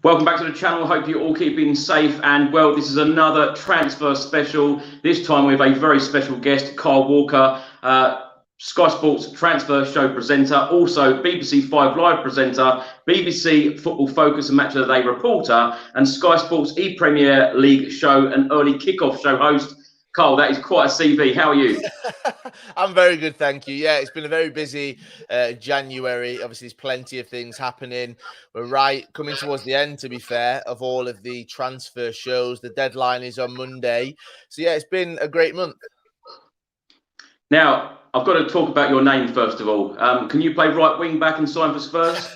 Welcome back to the channel. Hope you're all keeping safe and well. This is another transfer special. This time we have a very special guest, Kyle Walker, Sky Sports transfer show presenter, also BBC 5 Live presenter, BBC Football Focus and Match of the Day reporter, and Sky Sports E-Premier League show and early kickoff show host. Carl, that is quite a CV. How are you? I'm very good, thank you. Yeah, it's been a very busy January. Obviously, there's plenty of things happening. We're coming towards the end, to be fair, of all of the transfer shows. The deadline is on Monday. So, yeah, it's been a great month. Now, I've got to talk about your name, first of all. Can you play right wing back and sign for Spurs?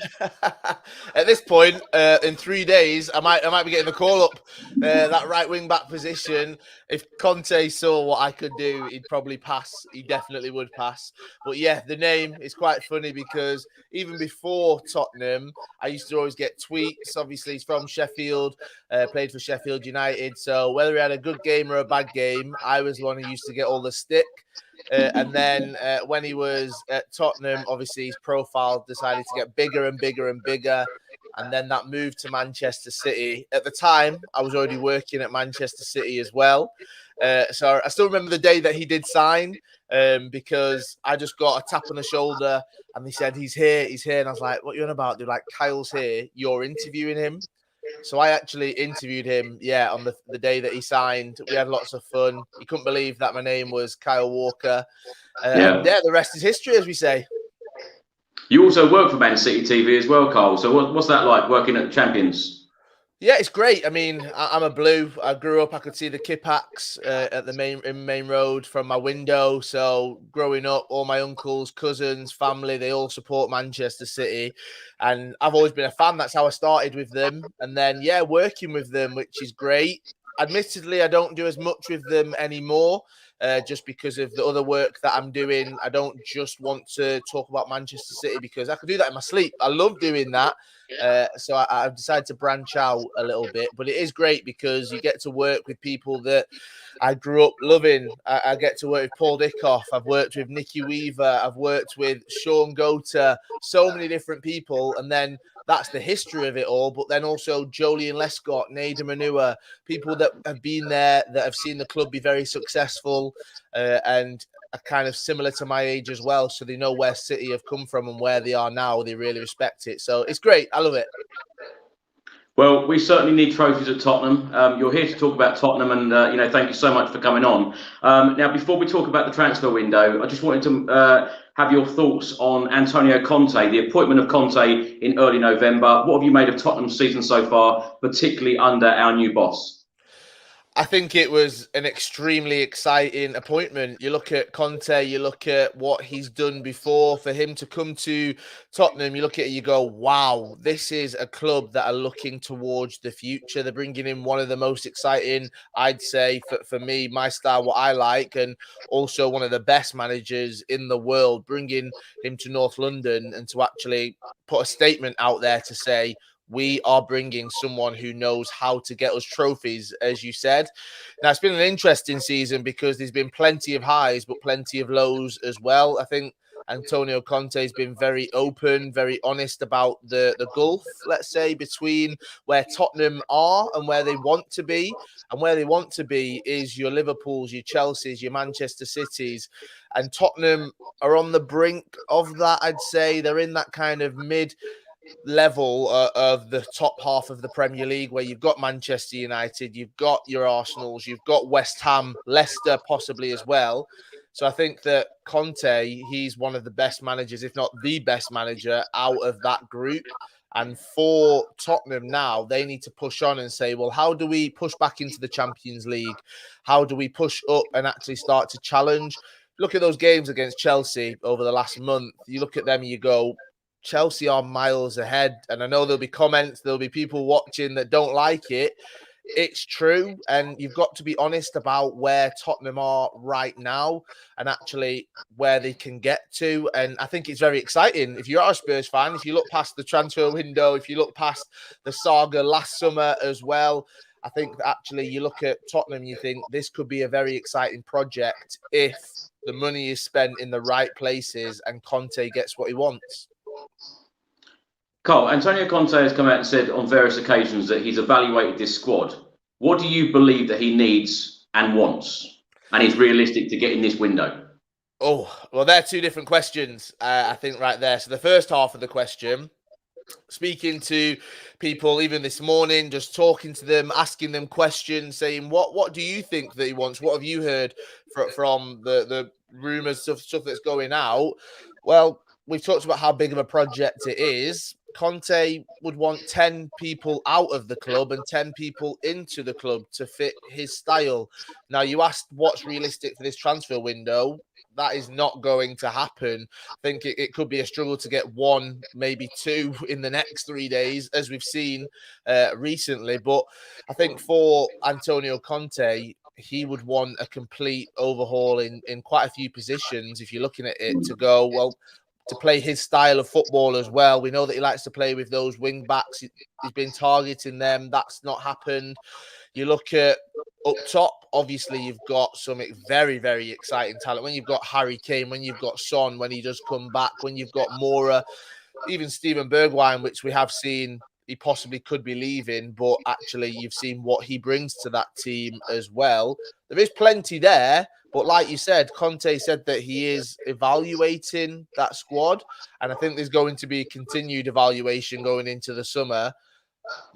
At this point, in 3 days, I might be getting the call up. That right wing back position. If Conte saw what I could do, he'd probably pass. He definitely would pass. But yeah, the name is quite funny because even before Tottenham, I used to always get tweets. Obviously, he's from Sheffield, played for Sheffield United. So whether he had a good game or a bad game, I was the one who used to get all the stick. And then when he was at Tottenham, obviously his profile decided to get bigger and bigger and bigger. And then that moved to Manchester City. At the time, I was already working at Manchester City as well. So I still remember the day that he did sign because I just got a tap on the shoulder and they said, he's here, he's here. And I was like, what are you on about? They're like, Kyle's here. You're interviewing him. So I actually interviewed him, on the day that he signed. We had lots of fun. He couldn't believe that my name was Kyle Walker. And the rest is history, as we say. You also work for Man City TV as well, Carl. So what's that like, working at the Champions? Yeah, it's great. I mean, I'm a blue. I grew up, I could see the Kippax at the main road from my window. So growing up, all my uncles, cousins, family, they all support Manchester City. And I've always been a fan. That's how I started with them. And then, working with them, which is great. Admittedly, I don't do as much with them anymore. Just because of the other work that I'm doing. I don't just want to talk about Manchester City because I could do that in my sleep. I love doing that. So I've decided to branch out a little bit. But it is great because you get to work with people that I grew up loving. I get to work with Paul Dickoff. I've worked with Nicky Weaver. I've worked with Sean Gota. So many different people. And then that's the history of it all. But then also Jolien Lescott, Nader Manua, people that have been there, that have seen the club be very successful and are kind of similar to my age as well. So they know where City have come from and where they are now. They really respect it. So it's great. I love it. Well, we certainly need trophies at Tottenham. You're here to talk about Tottenham and, thank you so much for coming on. Now, before we talk about the transfer window, I just wanted to have your thoughts on Antonio Conte, the appointment of Conte in early November. What have you made of Tottenham's season so far, particularly under our new boss? I think it was an extremely exciting appointment. You look at Conte, you look at what he's done before. For him to come to Tottenham, you look at it, you go, wow, this is a club that are looking towards the future. They're bringing in one of the most exciting, I'd say, for me, my style, what I like, and also one of the best managers in the world, bringing him to North London and to actually put a statement out there to say, we are bringing someone who knows how to get us trophies, as you said. Now, it's been an interesting season because there's been plenty of highs, but plenty of lows as well. I think Antonio Conte has been very open, very honest about the gulf, let's say, between where Tottenham are and where they want to be. And where they want to be is your Liverpools, your Chelseas, your Manchester Cities. And Tottenham are on the brink of that, I'd say. They're in that kind of mid-level of the top half of the Premier League, where you've got Manchester United, you've got your Arsenals, you've got West Ham, Leicester possibly as well. So I think that Conte, he's one of the best managers, if not the best manager out of that group. And for Tottenham now, they need to push on and say, well, how do we push back into the Champions League? How do we push up and actually start to challenge? Look at those games against Chelsea over the last month. You look at them and you go, Chelsea are miles ahead. And I know there'll be comments, there'll be people watching that don't like it. It's true. And you've got to be honest about where Tottenham are right now and actually where they can get to. And I think it's very exciting. If you are a Spurs fan, if you look past the transfer window, if you look past the saga last summer as well, I think that actually you look at Tottenham, you think this could be a very exciting project if the money is spent in the right places and Conte gets what he wants. Carl, Antonio Conte has come out and said on various occasions that he's evaluated this squad. What do you believe that he needs and wants and is realistic to get in this window? Oh, well, they're two different questions, I think, right there. So the first half of the question, speaking to people even this morning, just talking to them, asking them questions, saying, what do you think that he wants? What have you heard from the rumours, stuff that's going out? Well, we've talked about how big of a project it is. Conte would want 10 people out of the club and 10 people into the club to fit his style. Now, you asked what's realistic for this transfer window. That is not going to happen. I think it could be a struggle to get one, maybe two in the next 3 days, as we've seen recently. But I think for Antonio Conte, he would want a complete overhaul in quite a few positions. If you're looking at it to go, well, to play his style of football as well. We know that he likes to play with those wing backs. He's been targeting them. That's not happened. You look at up top, obviously you've got some very, very exciting talent. When you've got Harry Kane, when you've got Son, when he does come back, when you've got Mora, even Steven Bergwijn, which we have seen he possibly could be leaving, but actually you've seen what he brings to that team as well. There is plenty there, but like you said, Conte said that he is evaluating that squad, and I think there's going to be continued evaluation going into the summer.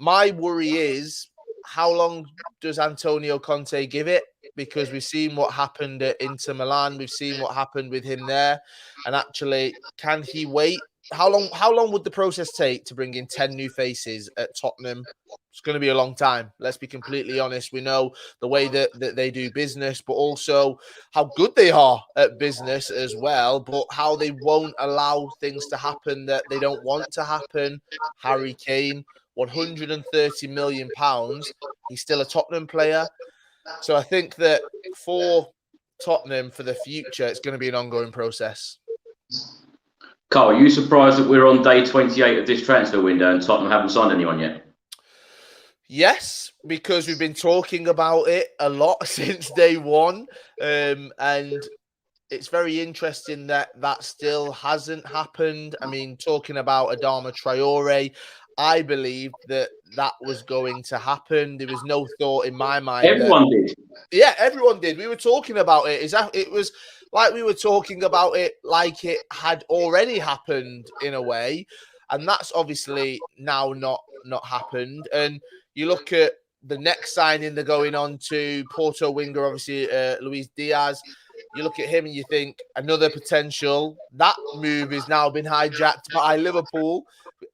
My worry is, how long does Antonio Conte give it? Because we've seen what happened at Inter Milan. We've seen what happened with him there. And actually, can he wait? How long would the process take to bring in 10 new faces at Tottenham? It's going to be a long time. Let's be completely honest. We know the way that they do business, but also how good they are at business as well, but how they won't allow things to happen that they don't want to happen. Harry Kane, £130 million. He's still a Tottenham player. So I think that for Tottenham, for the future, it's going to be an ongoing process. Carl, are you surprised that we're on day 28 of this transfer window and Tottenham haven't signed anyone yet? Yes, because we've been talking about it a lot since day one. And it's very interesting that still hasn't happened. I mean, talking about Adama Traore, I believed that was going to happen. There was no thought in my mind. Everyone did. Yeah, everyone did. We were talking about it. It was like we were talking about it like it had already happened in a way. And that's obviously now not happened. And you look at the next signing they're going on to, Porto winger, obviously, Luis Diaz. You look at him and you think another potential. That move has now been hijacked by Liverpool.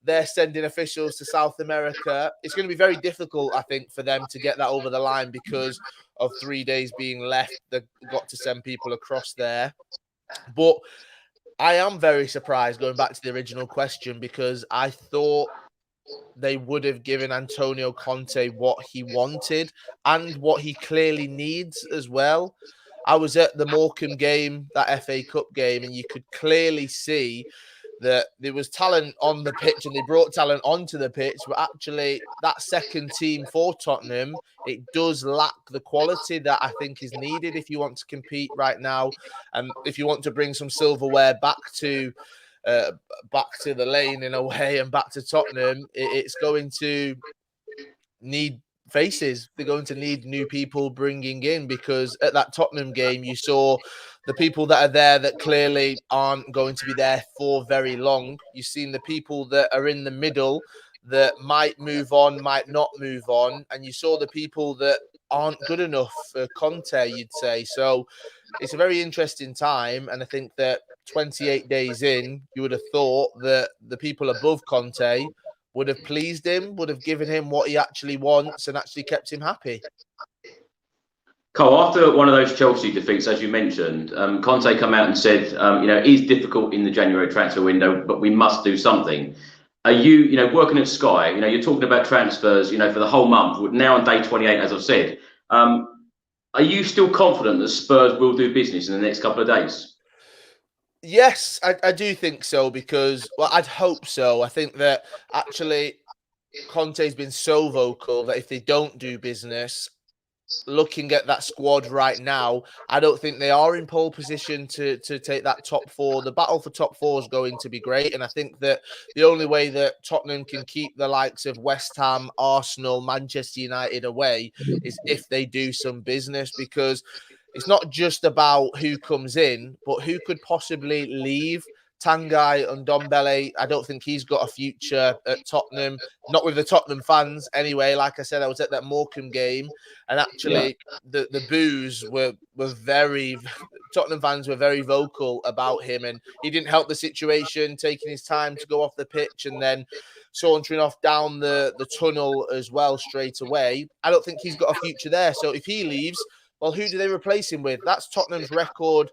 They're sending officials to South America. It's going to be very difficult, I think, for them to get that over the line because of 3 days being left. They've got to send people across there. But I am very surprised, going back to the original question, because I thought they would have given Antonio Conte what he wanted and what he clearly needs as well. I was at the Morecambe game, that FA Cup game, and you could clearly see that there was talent on the pitch and they brought talent onto the pitch, but actually that second team for Tottenham, it does lack the quality that I think is needed if you want to compete right now. And if you want to bring some silverware back to the lane in a way and back to Tottenham, it's going to need faces. They're going to need new people bringing in, because at that Tottenham game, you saw the people that are there that clearly aren't going to be there for very long. You've seen the people that are in the middle that might move on, might not move on. And you saw the people that aren't good enough for Conte, you'd say. So it's a very interesting time. And I think that 28 days in, you would have thought that the people above Conte would have pleased him, would have given him what he actually wants and actually kept him happy. Cole, after one of those Chelsea defeats, as you mentioned, Conte come out and said, it is difficult in the January transfer window, but we must do something. Are you, working at Sky, you're talking about transfers, for the whole month, now on day 28, as I've said. Are you still confident that Spurs will do business in the next couple of days? Yes, I do think so, because, well, I'd hope so. I think that actually Conte's been so vocal that if they don't do business, looking at that squad right now, I don't think they are in pole position to take that top four. The battle for top four is going to be great. And I think that the only way that Tottenham can keep the likes of West Ham, Arsenal, Manchester United away is if they do some business, because it's not just about who comes in, but who could possibly leave. Tanguy and Ndombele, I don't think he's got a future at Tottenham, not with the Tottenham fans anyway. Like I said, I was at that Morecambe game, and actually the boos were very, Tottenham fans were very vocal about him, and he didn't help the situation, taking his time to go off the pitch and then sauntering off down the tunnel as well straight away. I don't think he's got a future there. So if he leaves, well, who do they replace him with? That's Tottenham's record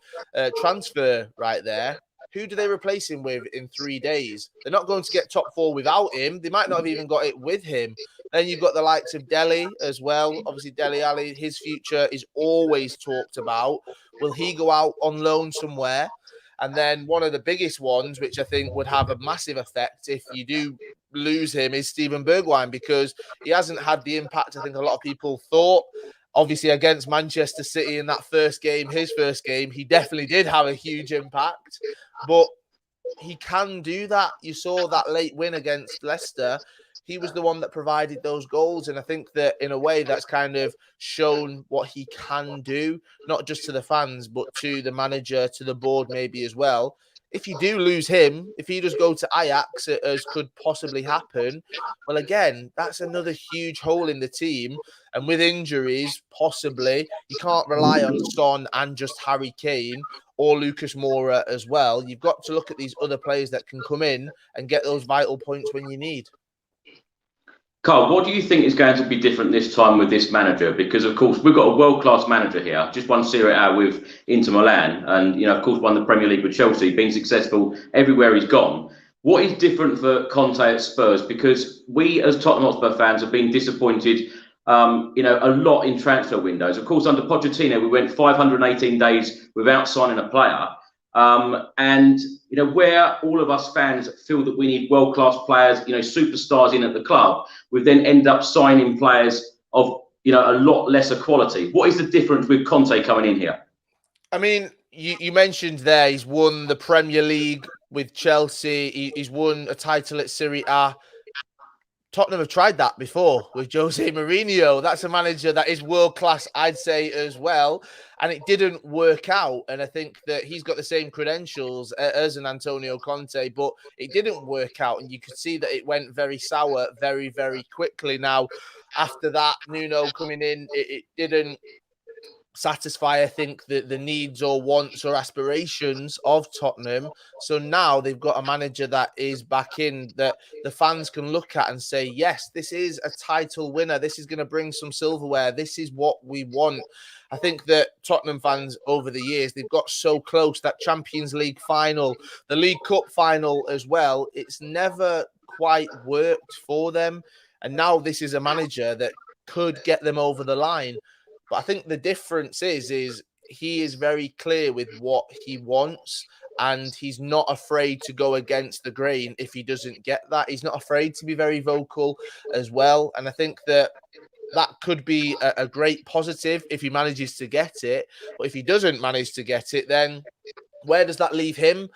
transfer right there. Who do they replace him with in 3 days? They're not going to get top four without him. They might not have even got it with him. Then you've got the likes of Dele as well. Obviously, Dele Alli, his future is always talked about. Will he go out on loan somewhere? And then one of the biggest ones, which I think would have a massive effect if you do lose him, is Steven Bergwijn, because he hasn't had the impact I think a lot of people thought. Obviously, against Manchester City in that first game, his first game, he definitely did have a huge impact. But he can do that. You saw that late win against Leicester. He was the one that provided those goals. And I think that in a way that's kind of shown what he can do, not just to the fans, but to the manager, to the board maybe as well. If you do lose him, if he does go to Ajax, as could possibly happen, well, again, that's another huge hole in the team. And with injuries, possibly, you can't rely on Son and just Harry Kane or Lucas Moura as well. You've got to look at these other players that can come in and get those vital points when you need. Carl, what do you think is going to be different this time with this manager? Because, of course, we've got a world-class manager here. Just won Serie A with Inter Milan and, of course, won the Premier League with Chelsea, been successful everywhere he's gone. What is different for Conte at Spurs? Because we, as Tottenham Hotspur fans, have been disappointed, a lot in transfer windows. Of course, under Pochettino, we went 518 days without signing a player. Where all of us fans feel that we need world-class players, superstars in at the club, we then end up signing players of, a lot lesser quality. What is the difference with Conte coming in here? I mean, you mentioned there, he's won the Premier League with Chelsea. He's won a title at Serie A. Tottenham have tried that before with Jose Mourinho. That's a manager that is world-class, I'd say, as well. And it didn't work out. And I think that he's got the same credentials as an Antonio Conte, but it didn't work out. And you could see that it went very sour very, very quickly. Now, after that, Nuno coming in, it didn't satisfy, I think, the needs or wants or aspirations of Tottenham. So now they've got a manager that is back in, that the fans can look at and say, yes, this is a title winner. This is going to bring some silverware. This is what we want. I think that Tottenham fans over the years, they've got so close, that Champions League final, the League Cup final as well. It's never quite worked for them. And now this is a manager that could get them over the line. But I think the difference is he is very clear with what he wants, and he's not afraid to go against the grain if he doesn't get that. He's not afraid to be very vocal as well. And I think that could be a great positive if he manages to get it. But if he doesn't manage to get it, then where does that leave him?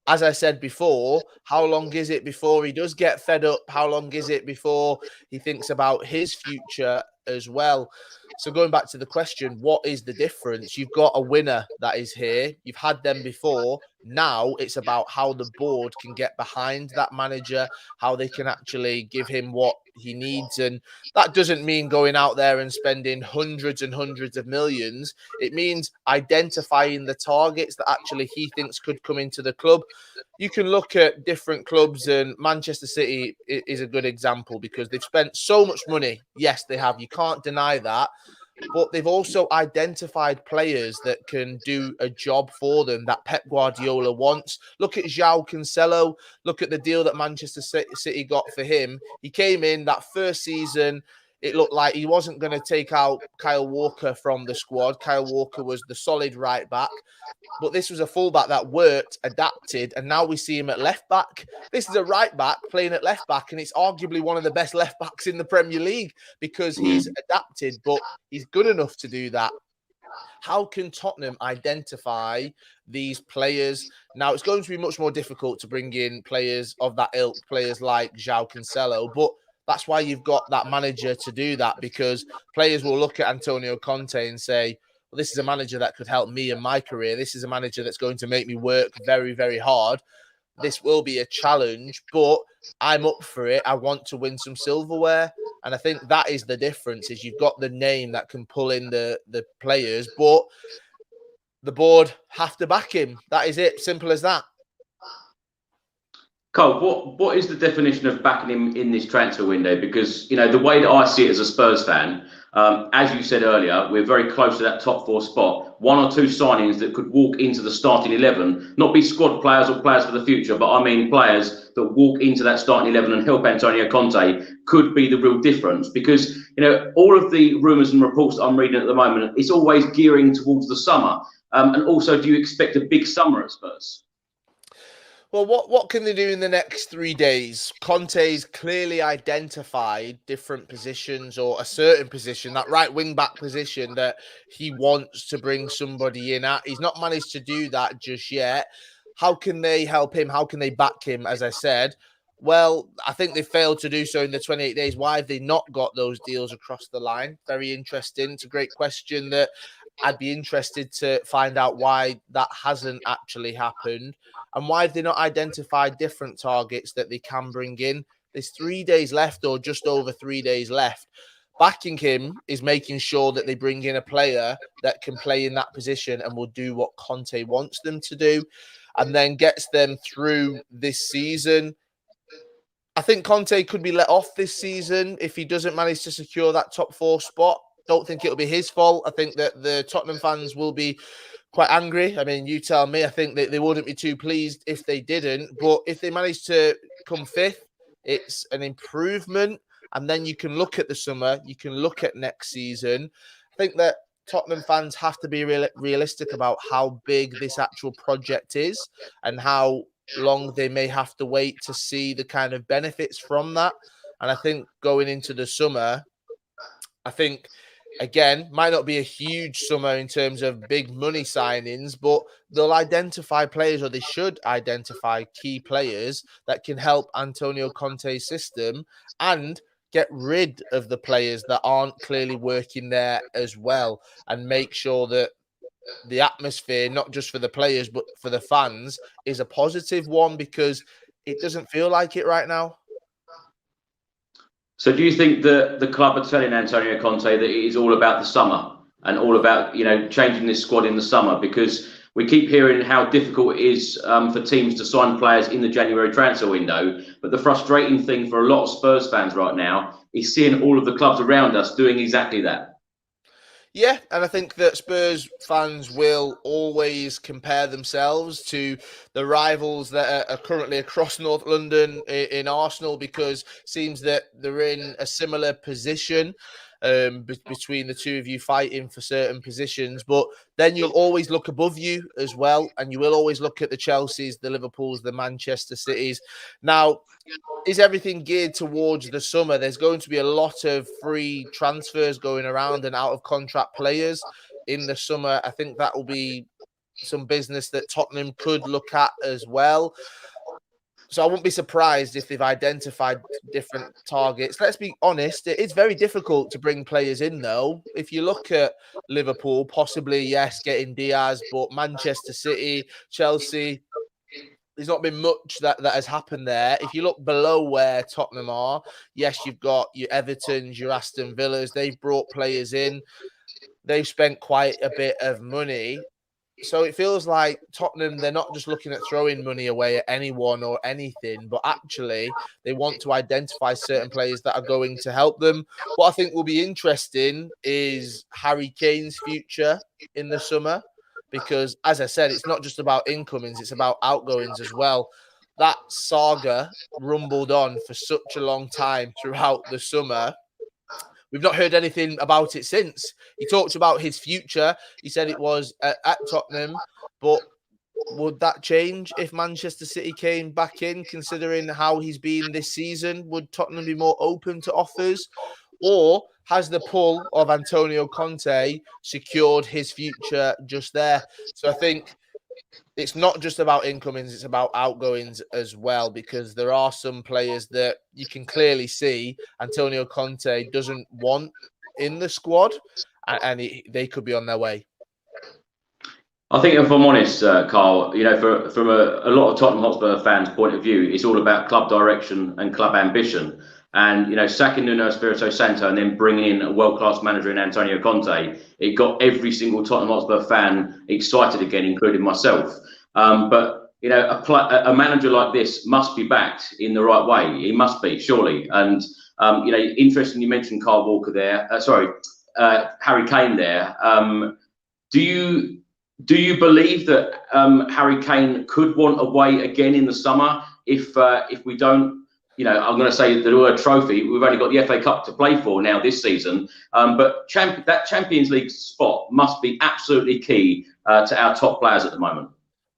As I said before, how long is it before he does get fed up? How long is it before he thinks about his future as well? So going back to the question, what is the difference? You've got a winner that is here. You've had them before. Now it's about how the board can get behind that manager, how they can actually give him what he needs. And that doesn't mean going out there and spending hundreds and hundreds of millions. It means identifying the targets that actually he thinks could come into the club. You can look at different clubs, and Manchester City is a good example because they've spent so much money. Yes, they have. You can't deny that. But they've also identified players that can do a job for them that Pep Guardiola wants. Look at João Cancelo. Look at the deal that Manchester City got for him. He came in that first season. it looked like he wasn't going to take out Kyle Walker from the squad. Kyle Walker was the solid right back. But this was a fullback that worked, adapted, and now we see him at left back. This is a right back playing at left back, and it's arguably one of the best left backs in the Premier League because he's adapted, but he's good enough to do that. How can Tottenham identify these players? Now, it's going to be much more difficult to bring in players of that ilk, players like João Cancelo, but that's why you've got that manager to do that, because players will look at Antonio Conte and say, well, this is a manager that could help me in my career. This is a manager that's going to make me work very, very hard. This will be a challenge, but I'm up for it. I want to win some silverware. And I think that is the difference, is you've got the name that can pull in the players, but the board have to back him. That is it. Simple as that. Cole, what is the definition of backing him in this transfer window? Because, you know, the way that I see it as a Spurs fan, as you said earlier, we're very close to that top 4 spot. 1 or 2 signings that could walk into the starting 11, not be squad players or players for the future, but I mean players that walk into that starting 11 and help Antonio Conte could be the real difference. Because, you know, all of the rumours and reports that I'm reading at the moment, it's always gearing towards the summer. And also, do you expect a big summer at Spurs? Well, what can they do in the next 3 days? Conte's clearly identified different positions, or a certain position, that right wing back position that he wants to bring somebody in at. He's not managed to do that just yet. How can they help him? How can they back him, as I said? Well, I think they failed to do so in the 28 days. Why have they not got those deals across the line? Very interesting. It's a great question that I'd be interested to find out why that hasn't actually happened. And why have they not identified different targets that they can bring in? There's 3 days left, or just over 3 days left. Backing him is making sure that they bring in a player that can play in that position and will do what Conte wants them to do, and then gets them through this season. I think Conte could be let off this season if he doesn't manage to secure that top 4 spot. Don't think it'll be his fault. I think that the Tottenham fans will be quite angry. I mean, you tell me. I think that they wouldn't be too pleased if they didn't. But if they manage to come 5th, it's an improvement. And then you can look at the summer. You can look at next season. I think that Tottenham fans have to be realistic about how big this actual project is and how long they may have to wait to see the kind of benefits from that. And I think going into the summer, I think, again, might not be a huge summer in terms of big money signings, but they'll identify players, or they should identify key players that can help Antonio Conte's system and get rid of the players that aren't clearly working there as well, and make sure that the atmosphere, not just for the players, but for the fans, is a positive one, because it doesn't feel like it right now. So do you think that the club are telling Antonio Conte that it is all about the summer and all about, you know, changing this squad in the summer? Because we keep hearing how difficult it is for teams to sign players in the January transfer window. But the frustrating thing for a lot of Spurs fans right now is seeing all of the clubs around us doing exactly that. Yeah, and I think that Spurs fans will always compare themselves to the rivals that are currently across North London in Arsenal, because it seems that they're in a similar position between the two of you fighting for certain positions. But then you'll always look above you as well, and you will always look at the Chelseas, the Liverpools, the Manchester Cities. Now, is everything geared towards the summer? There's going to be a lot of free transfers going around and out of contract players in the summer. I think that will be some business that Tottenham could look at as well. So I wouldn't be surprised if they've identified different targets. Let's be honest, it's very difficult to bring players in, though. If you look at Liverpool, possibly, yes, getting Diaz, but Manchester City, Chelsea, there's not been much that has happened there. If you look below where Tottenham are, yes, you've got your Evertons, your Aston Villas. They've brought players in. They've spent quite a bit of money. So it feels like Tottenham, they're not just looking at throwing money away at anyone or anything, but actually they want to identify certain players that are going to help them. What I think will be interesting is Harry Kane's future in the summer. Because, as I said, it's not just about incomings, it's about outgoings as well. That saga rumbled on for such a long time throughout the summer. we've not heard anything about it since. He talked about his future. He said it was at Tottenham, but would that change if Manchester City came back in, considering how he's been this season? Would Tottenham be more open to offers? Or has the pull of Antonio Conte secured his future just there? So I think it's not just about incomings, it's about outgoings as well, because there are some players that you can clearly see Antonio Conte doesn't want in the squad, and they could be on their way. I think, if I'm honest, Carl, you know, from a lot of Tottenham Hotspur fans' point of view, it's all about club direction and club ambition. And, you know, sacking Nuno Espirito Santo and then bringing in a world-class manager in Antonio Conte, it got every single Tottenham Hotspur fan excited again, including myself. But, you know, a manager like this must be backed in the right way. He must be, surely. And, you know, interesting you mentioned Kyle Walker there. Harry Kane there. Do you believe that Harry Kane could want a way again in the summer if we don't, you know, I'm going to say the word trophy. We've only got the FA Cup to play for now this season, but that Champions League spot must be absolutely key to our top players at the moment.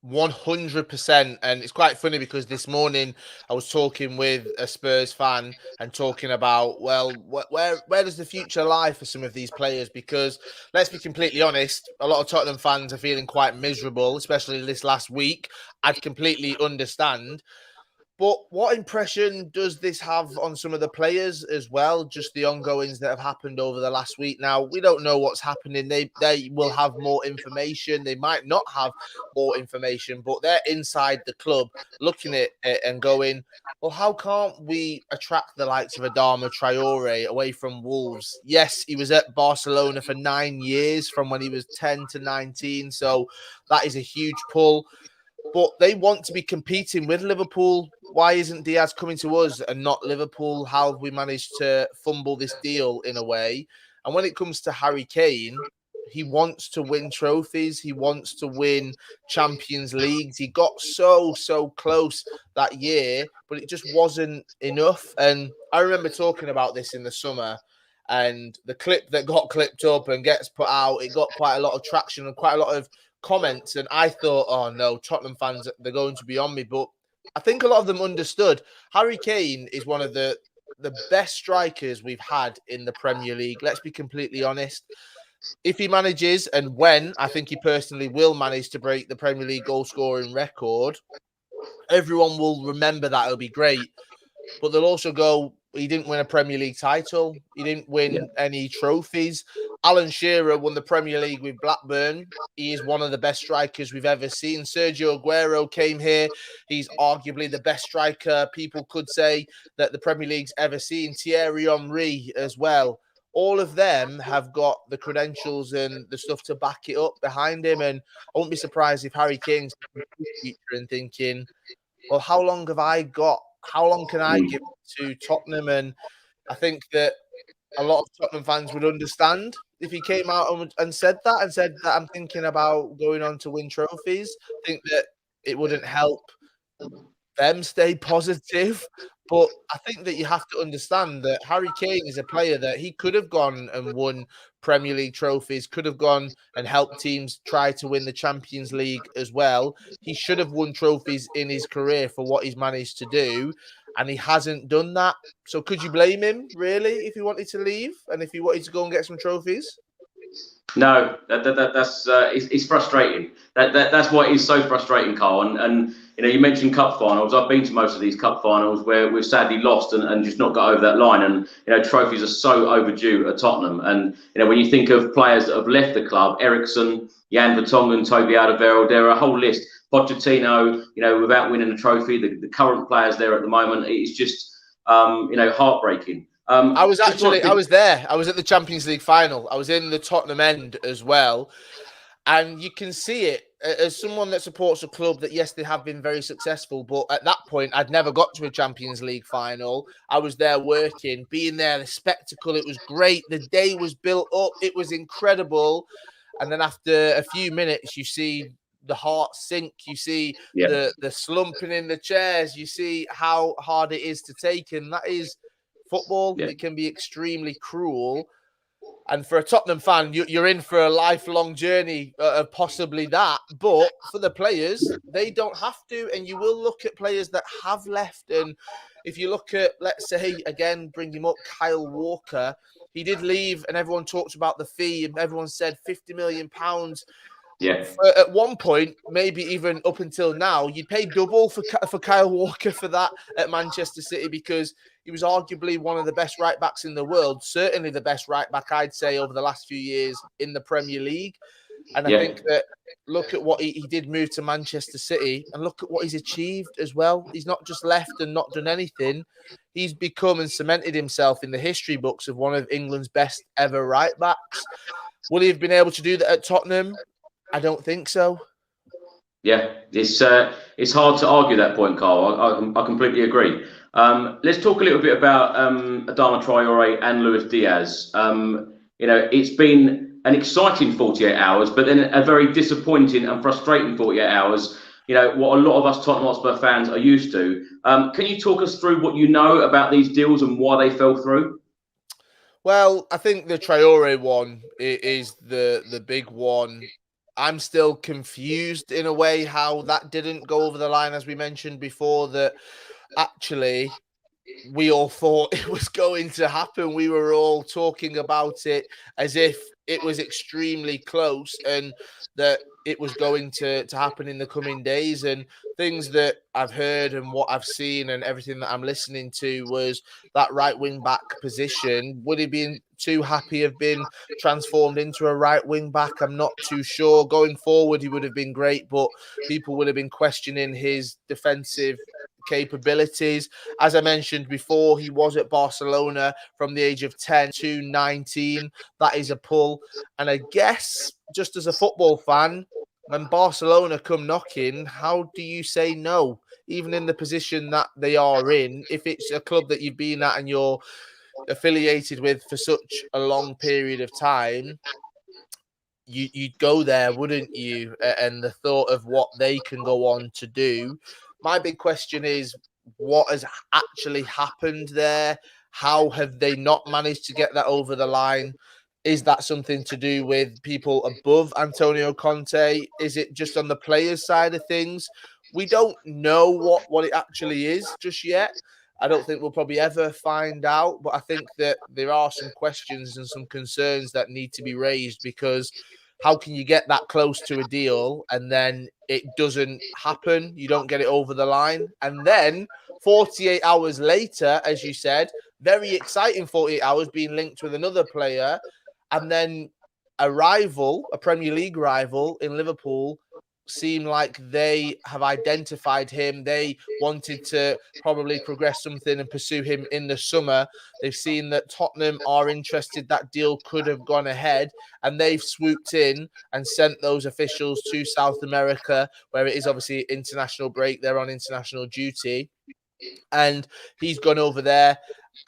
100%. And it's quite funny because this morning I was talking with a Spurs fan and talking about, well, where does the future lie for some of these players? Because let's be completely honest, a lot of Tottenham fans are feeling quite miserable, especially this last week. I'd completely understand. But what impression does this have on some of the players as well? Just the ongoings that have happened over the last week. Now, we don't know what's happening. They will have more information. They might not have more information, but they're inside the club looking at it and going, well, how can't we attract the likes of Adama Traore away from Wolves? Yes, he was at Barcelona for 9 years, from when he was 10 to 19. So that is a huge pull. But they want to be competing with Liverpool. Why isn't Diaz coming to us and not Liverpool? How have we managed to fumble this deal in a way? And when it comes to Harry Kane, he wants to win trophies. He wants to win Champions Leagues. He got so close that year, but it just wasn't enough. And I remember talking about this in the summer, and the clip that got clipped up and gets put out, it got quite a lot of traction and quite a lot of comments, and I thought, oh no, Tottenham fans, they're going to be on me. But I think a lot of them understood. Harry Kane is one of the best strikers we've had in the Premier League. Let's be completely honest. If he manages, and when, I think he personally will manage to break the Premier League goal scoring record, everyone will remember that. It'll be great. But they'll also go, he didn't win a Premier League title. He didn't win any trophies. Alan Shearer won the Premier League with Blackburn. He is one of the best strikers we've ever seen. Sergio Aguero came here. He's arguably the best striker, people could say, that the Premier League's ever seen. Thierry Henry as well. All of them have got the credentials and the stuff to back it up behind him. And I wouldn't be surprised if Harry Kane's future and thinking, well, how long have I got? How long can I give to Tottenham? And I think that a lot of Tottenham fans would understand if he came out and said that I'm thinking about going on to win trophies. I think that it wouldn't help them stay positive. But I think that you have to understand that Harry Kane is a player that he could have gone and won Premier League trophies, could have gone and helped teams try to win the Champions League as well. He should have won trophies in his career for what he's managed to do, and he hasn't done that. So could you blame him, really, if he wanted to leave and if he wanted to go and get some trophies? No, that's it's frustrating. That's why it is so frustrating, Carl. And you know, you mentioned cup finals. I've been to most of these cup finals where we've sadly lost and just not got over that line. And you know, trophies are so overdue at Tottenham. And you know, when you think of players that have left the club, Eriksen, Jan Vertonghen, Toby Alderweireld, there are a whole list. Pochettino, you know, without winning a trophy, the current players there at the moment, it's just you know, heartbreaking. I was there. I was at the Champions League final. I was in the Tottenham end as well. And you can see it as someone that supports a club that, yes, they have been very successful. But at that point, I'd never got to a Champions League final. I was there working, being there, the spectacle. It was great. The day was built up. It was incredible. And then after a few minutes, you see the heart sink. You see the slumping in the chairs. You see how hard it is to take. And that is Football, Yeah. it can be extremely cruel. And for a Tottenham fan, you're in for a lifelong journey of possibly that. But for the players, they don't have to. And you will look at players that have left. And if you look at, let's say, again, bring him up, Kyle Walker, he did leave and everyone talked about the fee. And everyone said £50 million. Yeah. At one point, maybe even up until now, you'd pay double for Kyle Walker for that at Manchester City because he was arguably one of the best right backs in the world, certainly the best right back, I'd say, over the last few years in the Premier League. And I think that look at what he did move to Manchester City and look at what he's achieved as well. He's not just left and not done anything. He's become and cemented himself in the history books of one of England's best ever right backs. Will he have been able to do that at Tottenham? I don't think so. Yeah, it's hard to argue that point, Carl. I completely agree. Let's talk a little bit about Adama Traore and Luis Diaz. It's been an exciting 48 hours, but then a very disappointing and frustrating 48 hours. What a lot of us Tottenham Hotspur fans are used to. Can you talk us through what you know about these deals and why they fell through? Well, I think the Traore one is the big one. I'm still confused in a way how that didn't go over the line, as we mentioned before, that actually we all thought it was going to happen. We were all talking about it as if it was extremely close and that it was going to happen in the coming days. And things that I've heard and what I've seen and everything that I'm listening to was that right wing back position. Would he been too happy have been transformed into a right wing back? I'm not too sure. Going forward, he would have been great, but people would have been questioning his defensive capabilities. As I mentioned before, he was at Barcelona from the age of 10 to 19. That is a pull. And I guess just as a football fan, when Barcelona come knocking, how do you say no? Even in the position that they are in, if it's a club that you've been at and you're affiliated with for such a long period of time, you'd go there, wouldn't you? And the thought of what they can go on to do. My big question is, what has actually happened there? How have they not managed to get that over the line? Is that something to do with people above Antonio Conte? Is it just on the players' side of things? We don't know what it actually is just yet. I don't think we'll probably ever find out, but I think that there are some questions and some concerns that need to be raised because how can you get that close to a deal and then it doesn't happen? You don't get it over the line. And then 48 hours later, as you said, very exciting 48 hours being linked with another player. And then a rival, a Premier League rival in Liverpool, seem like they have identified him. They wanted to probably progress something and pursue him in the summer. They've seen that Tottenham are interested. That deal could have gone ahead, and they've swooped in and sent those officials to South America, where it is obviously international break. They're on international duty, and he's gone over there,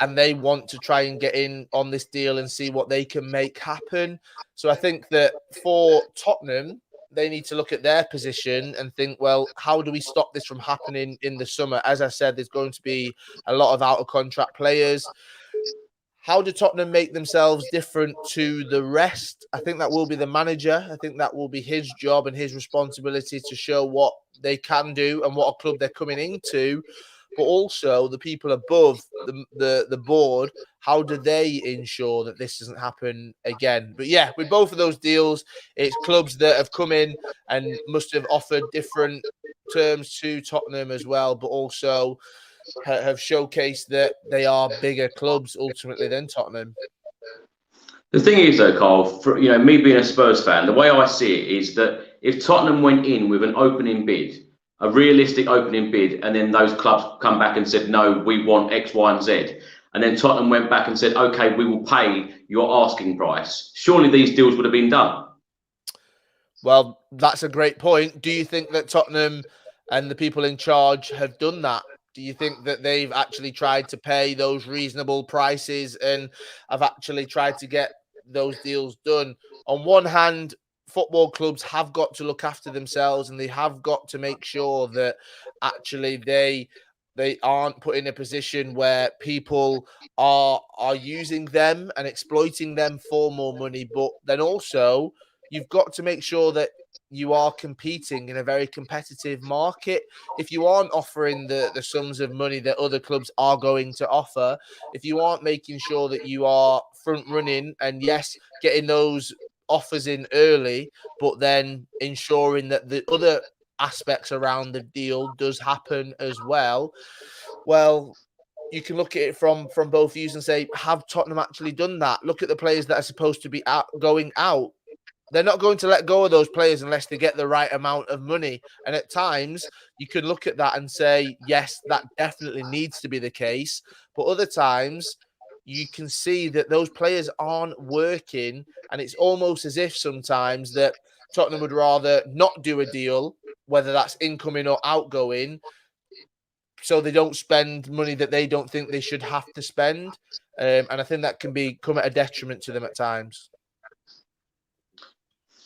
and they want to try and get in on this deal and see what they can make happen. So I think that for Tottenham, they need to look at their position and think, well, how do we stop this from happening in the summer? As I said, there's going to be a lot of out-of-contract players. How do Tottenham make themselves different to the rest? I think that will be the manager. I think that will be his job and his responsibility to show what they can do and what a club they're coming into. But also the people above the board, how do they ensure that this doesn't happen again? But yeah, with both of those deals, it's clubs that have come in and must have offered different terms to Tottenham as well, but also have showcased that they are bigger clubs ultimately than Tottenham. The thing is, though, Carl, me being a Spurs fan, the way I see it is that if Tottenham went in with an opening bid, a realistic opening bid, and then those clubs come back and said, no, we want X, Y, and Z. And then Tottenham went back and said, okay, we will pay your asking price. Surely these deals would have been done. Well, that's a great point. Do you think that Tottenham and the people in charge have done that? Do you think that they've actually tried to pay those reasonable prices and have actually tried to get those deals done? On one hand, football clubs have got to look after themselves and they have got to make sure that actually they they aren't put in a position where people are using them and exploiting them for more money. But then also, you've got to make sure that you are competing in a very competitive market. If you aren't offering the sums of money that other clubs are going to offer, if you aren't making sure that you are front running and yes, getting those offers in early, but then ensuring that the other aspects around the deal does happen as well. Well, you can look at it from both views and say, have Tottenham actually done that? Look at the players that are supposed to be going out. They're not going to let go of those players unless they get the right amount of money. And at times, you can look at that and say, yes, that definitely needs to be the case. But other times, you can see that those players aren't working. And it's almost as if sometimes that Tottenham would rather not do a deal, whether that's incoming or outgoing, so they don't spend money that they don't think they should have to spend. And I think that can become at a detriment to them at times.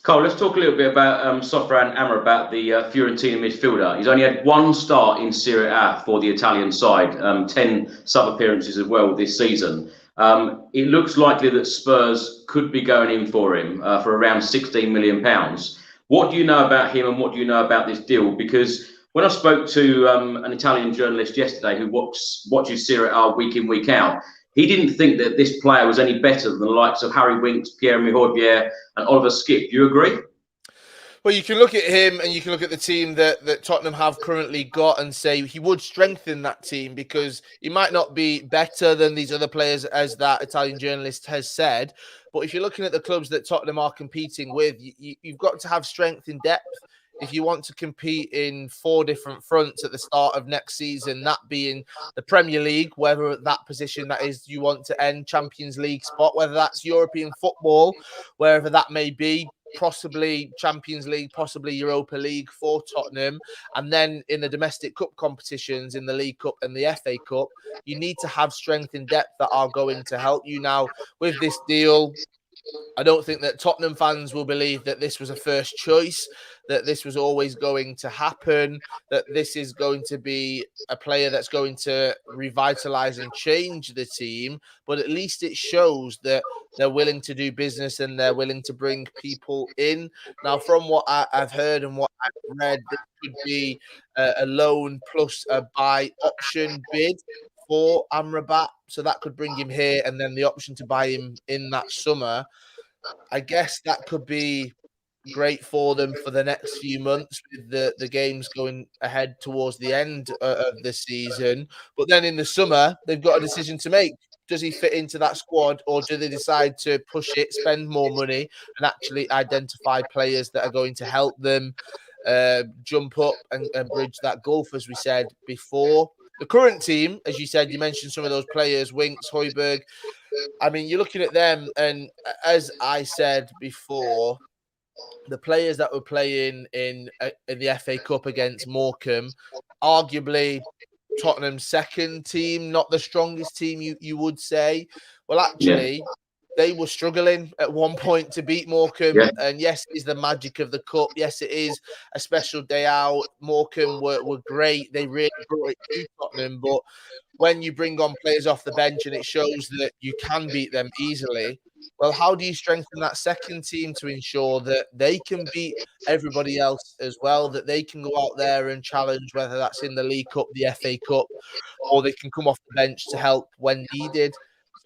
Cole, let's talk a little bit about Sofran Amrabat, the Fiorentina midfielder. He's only had one start in Serie A for the Italian side, 10 sub-appearances as well this season. It looks likely that Spurs could be going in for him for around £16 million. What do you know about him and what do you know about this deal? Because when I spoke to an Italian journalist yesterday who watches Serie A week in, week out, he didn't think that this player was any better than the likes of Harry Winks, Pierre-Emile Højbjerg and Oliver Skip. Do you agree? Well, you can look at him and you can look at the team that Tottenham have currently got and say he would strengthen that team, because he might not be better than these other players, as that Italian journalist has said. But if you're looking at the clubs that Tottenham are competing with, you've got to have strength in depth. If you want to compete in 4 different fronts at the start of next season, that being the Premier League, whether that position that is you want to end, Champions League spot, whether that's European football, wherever that may be, possibly Champions League, possibly Europa League for Tottenham, and then in the domestic cup competitions, in the League Cup and the FA Cup, you need to have strength in depth that are going to help you. Now, with this deal, I don't think that Tottenham fans will believe that this was a first choice, that this was always going to happen, that this is going to be a player that's going to revitalise and change the team. But at least it shows that they're willing to do business and they're willing to bring people in. Now, from what I've heard and what I've read, this could be a loan plus a buy option bid for Amrabat. So that could bring him here and then the option to buy him in that summer. I guess that could be great for them for the next few months, with the games going ahead towards the end of the season. But then in the summer, they've got a decision to make. Does he fit into that squad, or do they decide to push it, spend more money, and actually identify players that are going to help them jump up and bridge that gulf, as we said before? The current team, as you said, you mentioned some of those players, Winks, Højbjerg. I mean, you're looking at them, and as I said before, the players that were playing in the FA Cup against Morecambe, arguably Tottenham's second team, not the strongest team, you would say. Well, actually, they were struggling at one point to beat Morecambe. Yeah. And yes, it is the magic of the cup. Yes, it is a special day out. Morecambe were great. They really brought it to Tottenham. But when you bring on players off the bench and it shows that you can beat them easily, well, how do you strengthen that second team to ensure that they can beat everybody else as well, that they can go out there and challenge, whether that's in the League Cup, the FA Cup, or they can come off the bench to help when needed?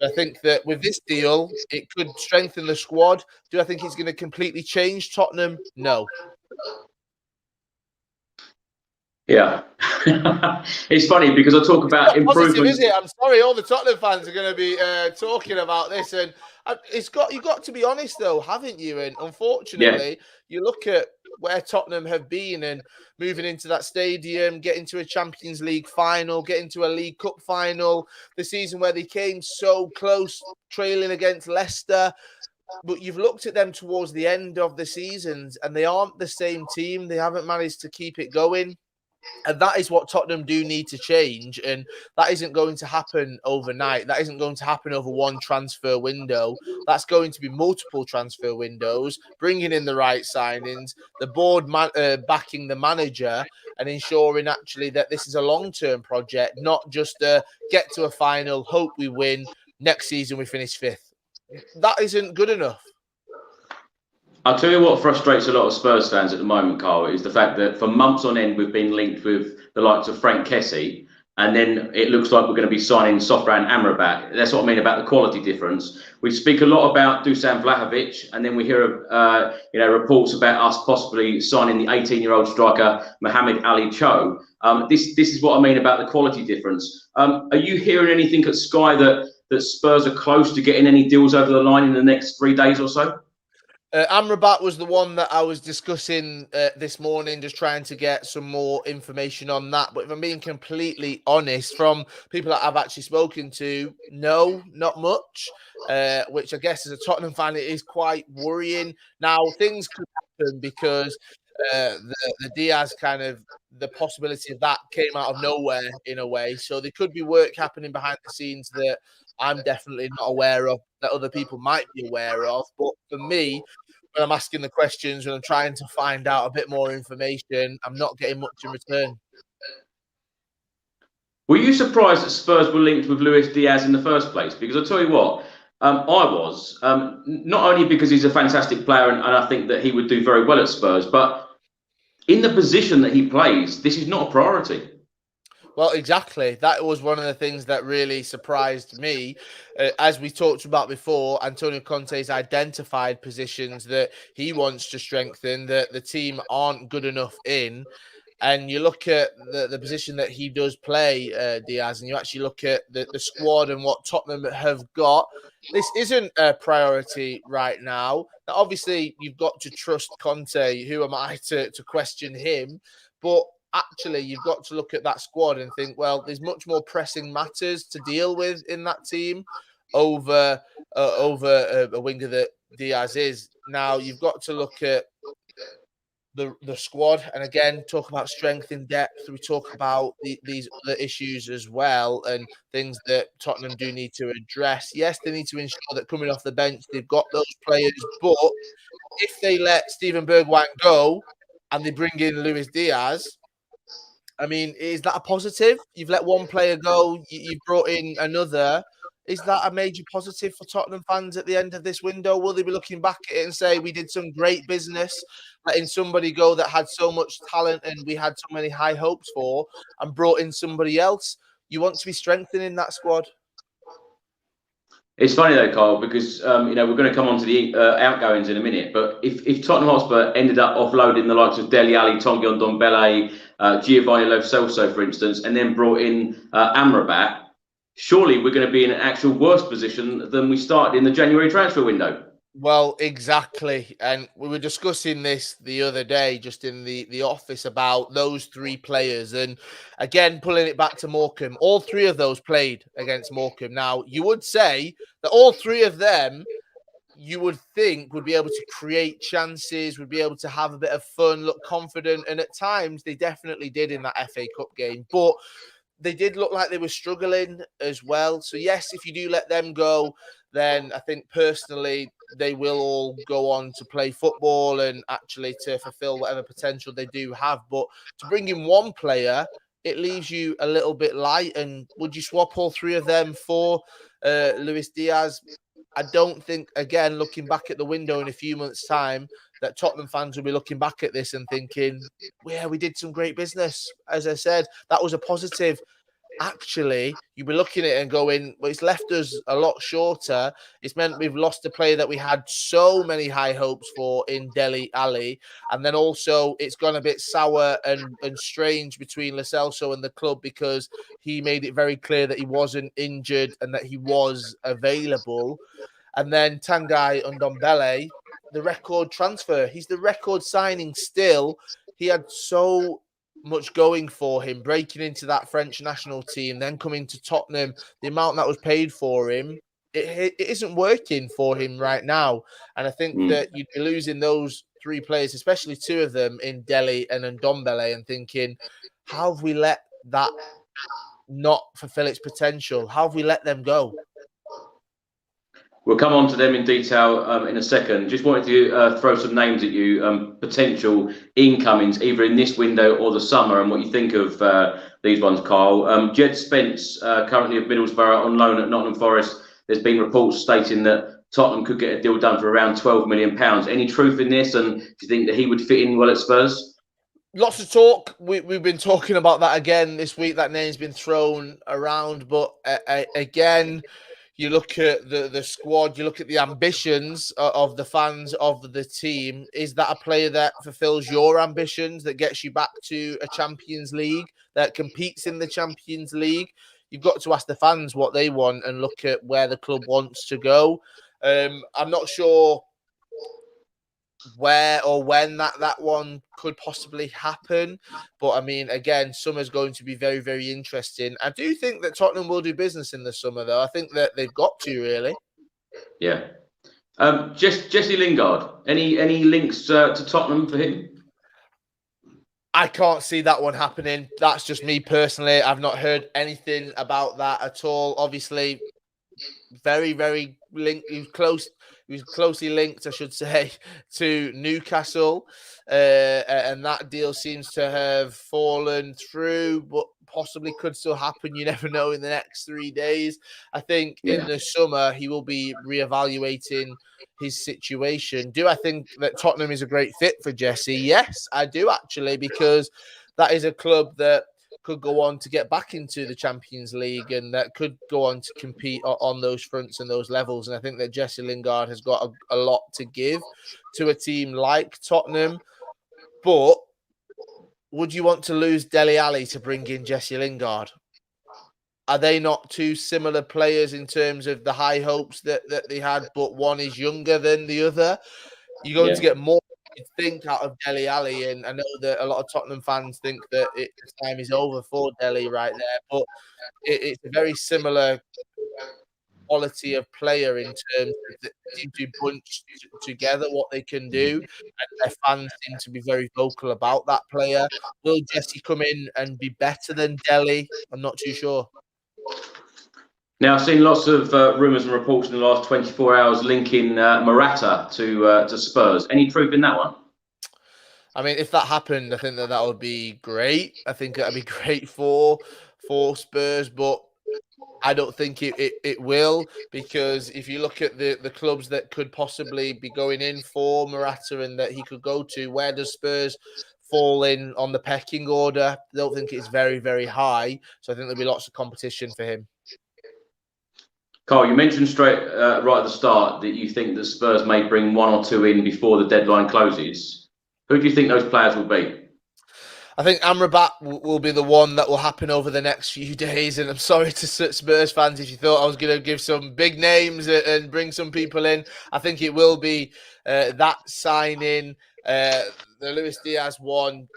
So I think that with this deal, it could strengthen the squad. Do I think it's going to completely change Tottenham? No. Yeah. It's funny because I talk about improvements. Positive, is it? I'm sorry, all the Tottenham fans are going to be talking about this, and you've got to be honest though, haven't you? And unfortunately, you look at where Tottenham have been and moving into that stadium, getting to a Champions League final, getting to a League Cup final, the season where they came so close, trailing against Leicester. But you've looked at them towards the end of the seasons and they aren't the same team. They haven't managed to keep it going. And that is what Tottenham do need to change. And that isn't going to happen overnight. That isn't going to happen over one transfer window. That's going to be multiple transfer windows, bringing in the right signings, the board backing the manager. and ensuring actually that this is a long-term project, not just get to a final, hope we win, next season we finish 5th. That isn't good enough. I'll tell you what frustrates a lot of Spurs fans at the moment, Carl, is the fact that for months on end we've been linked with the likes of Frank Kessie, and then it looks like we're going to be signing Sofran Amrabat. That's what I mean about the quality difference. We speak a lot about Dusan Vlahovic, and then we hear reports about us possibly signing the 18-year-old striker Mohamed Ali Cho. This is what I mean about the quality difference. Are you hearing anything at Sky that Spurs are close to getting any deals over the line in the next 3 days or so? Amrabat was the one that I was discussing this morning, just trying to get some more information on that. But if I'm being completely honest, from people that I've actually spoken to, no, not much, which I guess as a Tottenham fan, it is quite worrying. Now, things could happen because the Diaz the possibility of that came out of nowhere in a way. So there could be work happening behind the scenes that I'm definitely not aware of, that other people might be aware of. But for me, when I'm asking the questions, when I'm trying to find out a bit more information, I'm not getting much in return. Were you surprised that Spurs were linked with Luis Diaz in the first place? Because I'll tell you what, I was, not only because he's a fantastic player and I think that he would do very well at Spurs, but in the position that he plays, this is not a priority. Well, exactly. That was one of the things that really surprised me. As we talked about before, Antonio Conte's identified positions that he wants to strengthen, that the team aren't good enough in. And you look at the position that he does play, Diaz, and you actually look at the squad and what Tottenham have got. This isn't a priority right now. Now, obviously, you've got to trust Conte. Who am I to question him? But actually, you've got to look at that squad and think, well, there's much more pressing matters to deal with in that team over a winger that Diaz is. Now, you've got to look at the squad, and again, talk about strength in depth. We talk about these other issues as well, and things that Tottenham do need to address. Yes, they need to ensure that coming off the bench, they've got those players, but if they let Steven Bergwijn go and they bring in Luis Diaz, I mean, is that a positive? You've let one player go, you've brought in another. Is that a major positive for Tottenham fans at the end of this window? Will they be looking back at it and say, we did some great business, letting somebody go that had so much talent and we had so many high hopes for, and brought in somebody else? You want to be strengthening that squad. It's funny though, Kyle, because we're going to come on to the outgoings in a minute. But if Tottenham Hotspur ended up offloading the likes of Dele Alli, Tanguy Ndombele, Giovanni Lo Celso, for instance, and then brought in Amrabat, surely we're going to be in an actual worse position than we started in the January transfer window. Well, exactly. And we were discussing this the other day, just in the office, about those three players. And again, pulling it back to Morecambe, all three of those played against Morecambe. Now, you would say that all three of them, you would think, would be able to create chances, would be able to have a bit of fun, look confident. And at times, they definitely did in that FA Cup game. But they did look like they were struggling as well. So, yes, if you do let them go, then I think personally they will all go on to play football and actually to fulfill whatever potential they do have. But to bring in one player, it leaves you a little bit light. And would you swap all three of them for Luis Diaz? I don't think, again, looking back at the window in a few months' time, that Tottenham fans will be looking back at this and thinking, yeah, we did some great business. As I said, that was a positive. Actually, you'll be looking at it and going, well, it's left us a lot shorter. It's meant we've lost a player that we had so many high hopes for in Dele Alli. And then also it's gone a bit sour and strange between Lo Celso and the club, because he made it very clear that he wasn't injured and that he was available. And then Tanguy Ndombele, the record transfer. He's the record signing still. He had so much going for him, breaking into that French national team, then coming to Tottenham. The amount that was paid for him, it isn't working for him right now. And I think that you'd be losing those three players, especially two of them in Dele and Ndombele, and thinking, how have we let that not fulfill its potential? How have we let them go? We'll come on to them in detail in a second. Just wanted to throw some names at you, potential incomings, either in this window or the summer, and what you think of these ones, Carl. Jed Spence, currently of Middlesbrough on loan at Nottingham Forest. There's been reports stating that Tottenham could get a deal done for around £12 million. Any truth in this? And do you think that he would fit in well at Spurs? Lots of talk. We've been talking about that again this week. That name's been thrown around. But again, you look at the squad, you look at the ambitions of the fans of the team. Is that a player that fulfills your ambitions, that gets you back to a Champions League, that competes in the Champions League? You've got to ask the fans what they want and look at where the club wants to go. I'm not sure where or when that one could possibly happen, but I mean, again, summer's going to be very, very interesting. I do think that Tottenham will do business in the summer, though. I think that they've got to, really. Yeah. Jesse Lingard, any links to Tottenham for him? I can't see that one happening. That's just me personally. I've not heard anything about that at all. Obviously, very, very linked. He was closely linked, I should say, to Newcastle, and that deal seems to have fallen through, but possibly could still happen. You never know in the next 3 days. I think in the summer he will be reevaluating his situation. Do I think that Tottenham is a great fit for Jesse? Yes, I do actually, because that is a club that could go on to get back into the Champions League and that could go on to compete on those fronts and those levels. And I think that Jesse Lingard has got a lot to give to a team like Tottenham. But would you want to lose Dele Alli to bring in Jesse Lingard? Are they not two similar players in terms of the high hopes that they had, but one is younger than the other? You're going to get more, you think, out of Dele Alli, and I know that a lot of Tottenham fans think that the time is over for Dele right there, but it's a very similar quality of player in terms of the team to bunch together what they can do, and their fans seem to be very vocal about that player. Will Jesse come in and be better than Dele? I'm not too sure. Now, I've seen lots of rumours and reports in the last 24 hours linking Morata to Spurs. Any truth in that one? I mean, if that happened, I think that would be great. I think that would be great for Spurs, but I don't think it will, because if you look at the clubs that could possibly be going in for Morata and that he could go to, where does Spurs fall in on the pecking order? I don't think it's very, very high. So I think there'll be lots of competition for him. Carl, you mentioned straight right at the start that you think that Spurs may bring one or two in before the deadline closes. Who do you think those players will be? I think Amrabat will be the one that will happen over the next few days. And I'm sorry to Spurs fans if you thought I was going to give some big names and bring some people in. I think it will be that signing. The Luis Diaz one,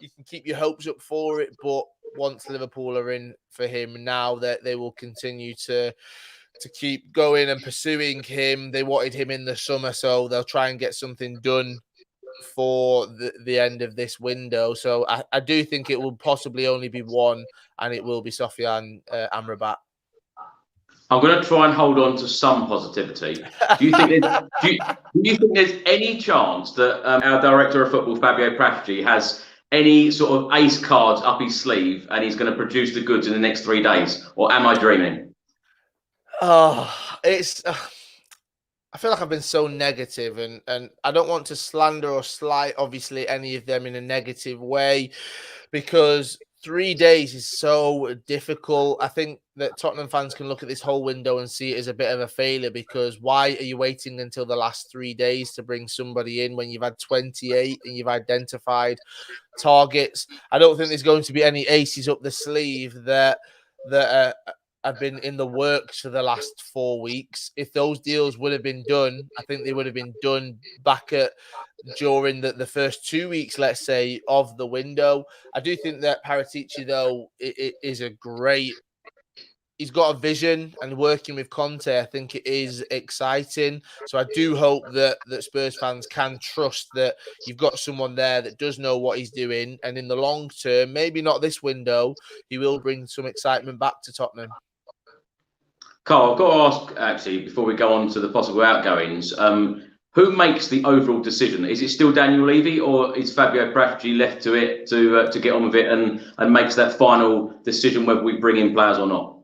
you can keep your hopes up for it, but once Liverpool are in for him now, that they will continue to keep going and pursuing him. They wanted him in the summer, so they'll try and get something done for the end of this window. So I do think it will possibly only be one, and it will be Sofiane Amrabat. I'm going to try and hold on to some positivity. Do you think there's any chance that our director of football, Fabio Prafgi, has any sort of ace cards up his sleeve and he's going to produce the goods in the next 3 days? Or am I dreaming? Oh, it's... I feel like I've been so negative, and I don't want to slander or slight, obviously, any of them in a negative way, because 3 days is so difficult. I think that Tottenham fans can look at this whole window and see it as a bit of a failure, because why are you waiting until the last 3 days to bring somebody in when you've had 28 and you've identified targets? I don't think there's going to be any aces up the sleeve that have been in the works for the last 4 weeks. If those deals would have been done, I think they would have been done back during the first 2 weeks, let's say, of the window. I do think that Paratici, though, it is a great... He's got a vision, and working with Conte, I think it is exciting. So I do hope that Spurs fans can trust that you've got someone there that does know what he's doing. And in the long term, maybe not this window, he will bring some excitement back to Tottenham. Carl, I've got to ask, actually, before we go on to the possible outgoings, who makes the overall decision? Is it still Daniel Levy, or is Fabio Bradley left to it to get on with it and makes that final decision whether we bring in players or not?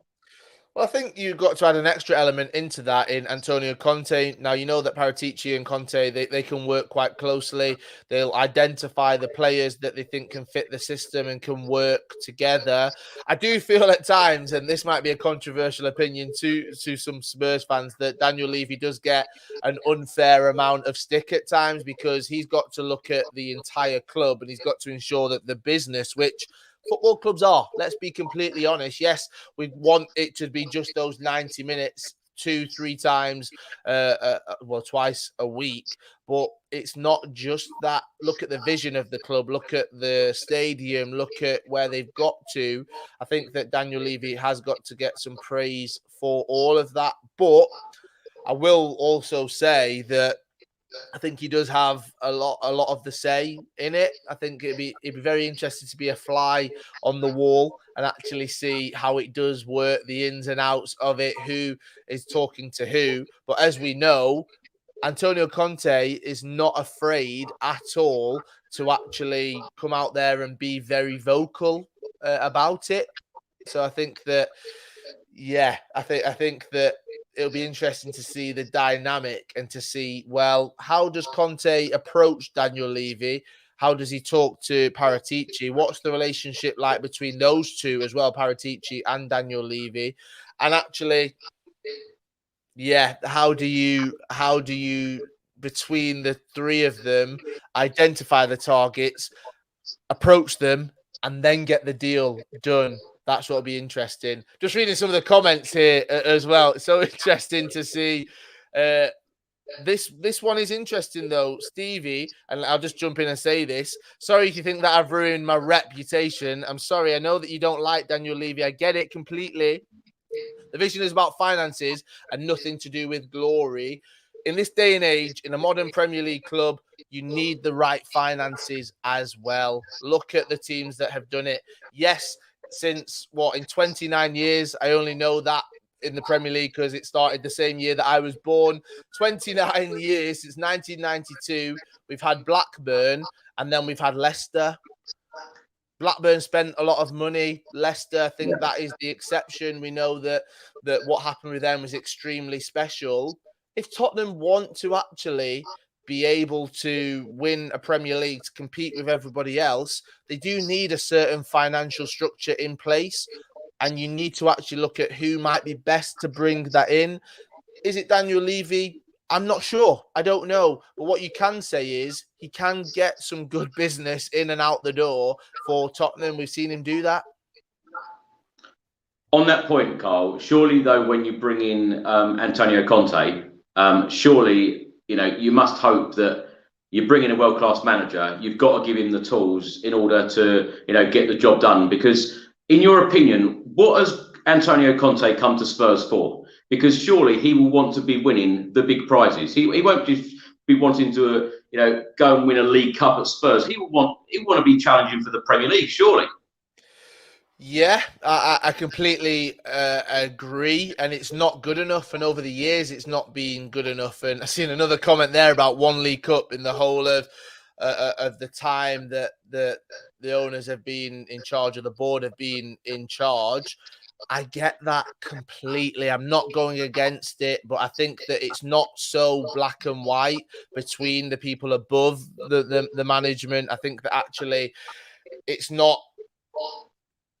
Well, I think you've got to add an extra element into that in Antonio Conte. Now, you know that Paratici and Conte, they can work quite closely. They'll identify the players that they think can fit the system and can work together. I do feel at times, and this might be a controversial opinion to some Spurs fans, that Daniel Levy does get an unfair amount of stick at times because he's got to look at the entire club and he's got to ensure that the business, which football clubs are, let's be completely honest. Yes, we want it to be just those 90 minutes, 2-3 times, twice a week. But it's not just that. Look at the vision of the club. Look at the stadium. Look at where they've got to. I think that Daniel Levy has got to get some praise for all of that. But I will also say that I think he does have a lot of the say in it. I think it'd be very interesting to be a fly on the wall and actually see how it does work, the ins and outs of it, who is talking to who. But as we know, Antonio Conte is not afraid at all to actually come out there and be very vocal about it. So I think that, yeah, I think that it'll be interesting to see the dynamic and to see, well, how does Conte approach Daniel Levy? How does he talk to Paratici? What's the relationship like between those two as well, Paratici and Daniel Levy? And actually, yeah, how do you between the three of them identify the targets, approach them, and then get the deal done? That's what'll be interesting. Just reading some of the comments here as well. It's so interesting to see. This one is interesting though, Stevie, and I'll just jump in and say this. Sorry if you think that I've ruined my reputation. I'm sorry. I know that you don't like Daniel Levy. I get it completely. The vision is about finances and nothing to do with glory. In this day and age, in a modern Premier League club, you need the right finances as well. Look at the teams that have done it. Yes, since in 29 years, I only know that in the Premier League because it started the same year that I was born. 29 years since 1992. We've had Blackburn and then we've had Leicester. Blackburn spent a lot of money. Leicester, I think that is the exception. We know that what happened with them was extremely special. If Tottenham want to actually be able to win a Premier League to compete with everybody else, they do need a certain financial structure in place. And you need to actually look at who might be best to bring that in. Is it Daniel Levy? I'm not sure. I don't know. But what you can say is he can get some good business in and out the door for Tottenham. We've seen him do that. On that point, Carl, surely though, when you bring in Antonio Conte, surely, you must hope that you bring in a world-class manager. You've got to give him the tools in order to, get the job done. Because in your opinion, what has Antonio Conte come to Spurs for? Because surely he will want to be winning the big prizes. He won't just be wanting to, go and win a League Cup at Spurs. He will want to be challenging for the Premier League, surely. Yeah, I completely agree, and it's not good enough. And over the years, it's not been good enough. And I've seen another comment there about one League Cup in the whole of the time that the owners have been in charge, or the board have been in charge. I get that completely. I'm not going against it, but I think that it's not so black and white between the people above the management. I think that actually it's not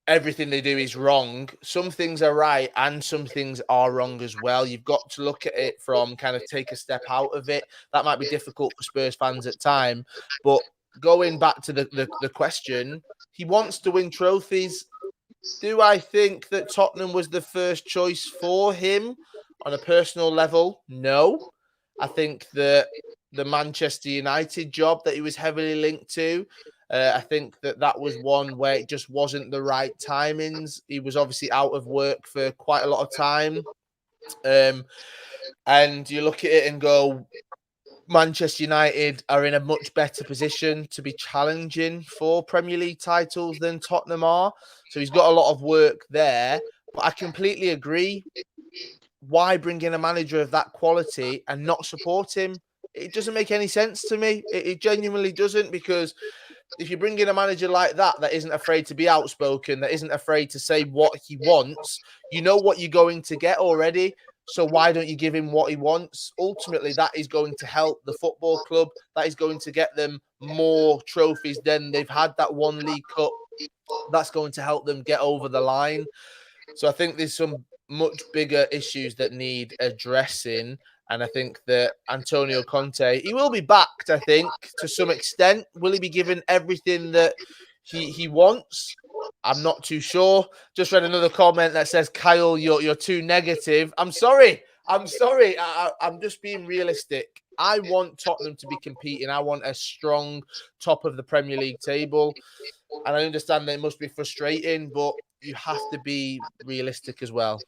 everything they do is wrong. Some things are right and some things are wrong as well. You've got to look at it from kind of take a step out of it. That might be difficult for Spurs fans at time, but going back to the question, he wants to win trophies. Do I think that Tottenham was the first choice for him on a personal level? No. I think that the Manchester United job that he was heavily linked to, I think that was one where it just wasn't the right timings. He was obviously out of work for quite a lot of time. And you look at it and go, Manchester United are in a much better position to be challenging for Premier League titles than Tottenham are. So he's got a lot of work there. But I completely agree. why bring in a manager of that quality and not support him? It doesn't make any sense to me. It genuinely doesn't, because if you bring in a manager like that, that isn't afraid to be outspoken, that isn't afraid to say what he wants, you know what you're going to get already. So why don't you give him what he wants? Ultimately, that is going to help the football club. That is going to get them more trophies than they've had. That one League Cup, that's going to help them get over the line. So I think there's some much bigger issues that need addressing. And I think that Antonio Conte, he will be backed, I think, to some extent. Will he be given everything that he wants? I'm not too sure. Just read another comment that says, Kyle, you're too negative. I'm sorry. I'm just being realistic. I want Tottenham to be competing. I want a strong top of the Premier League table. And I understand that it must be frustrating, but you have to be realistic as well.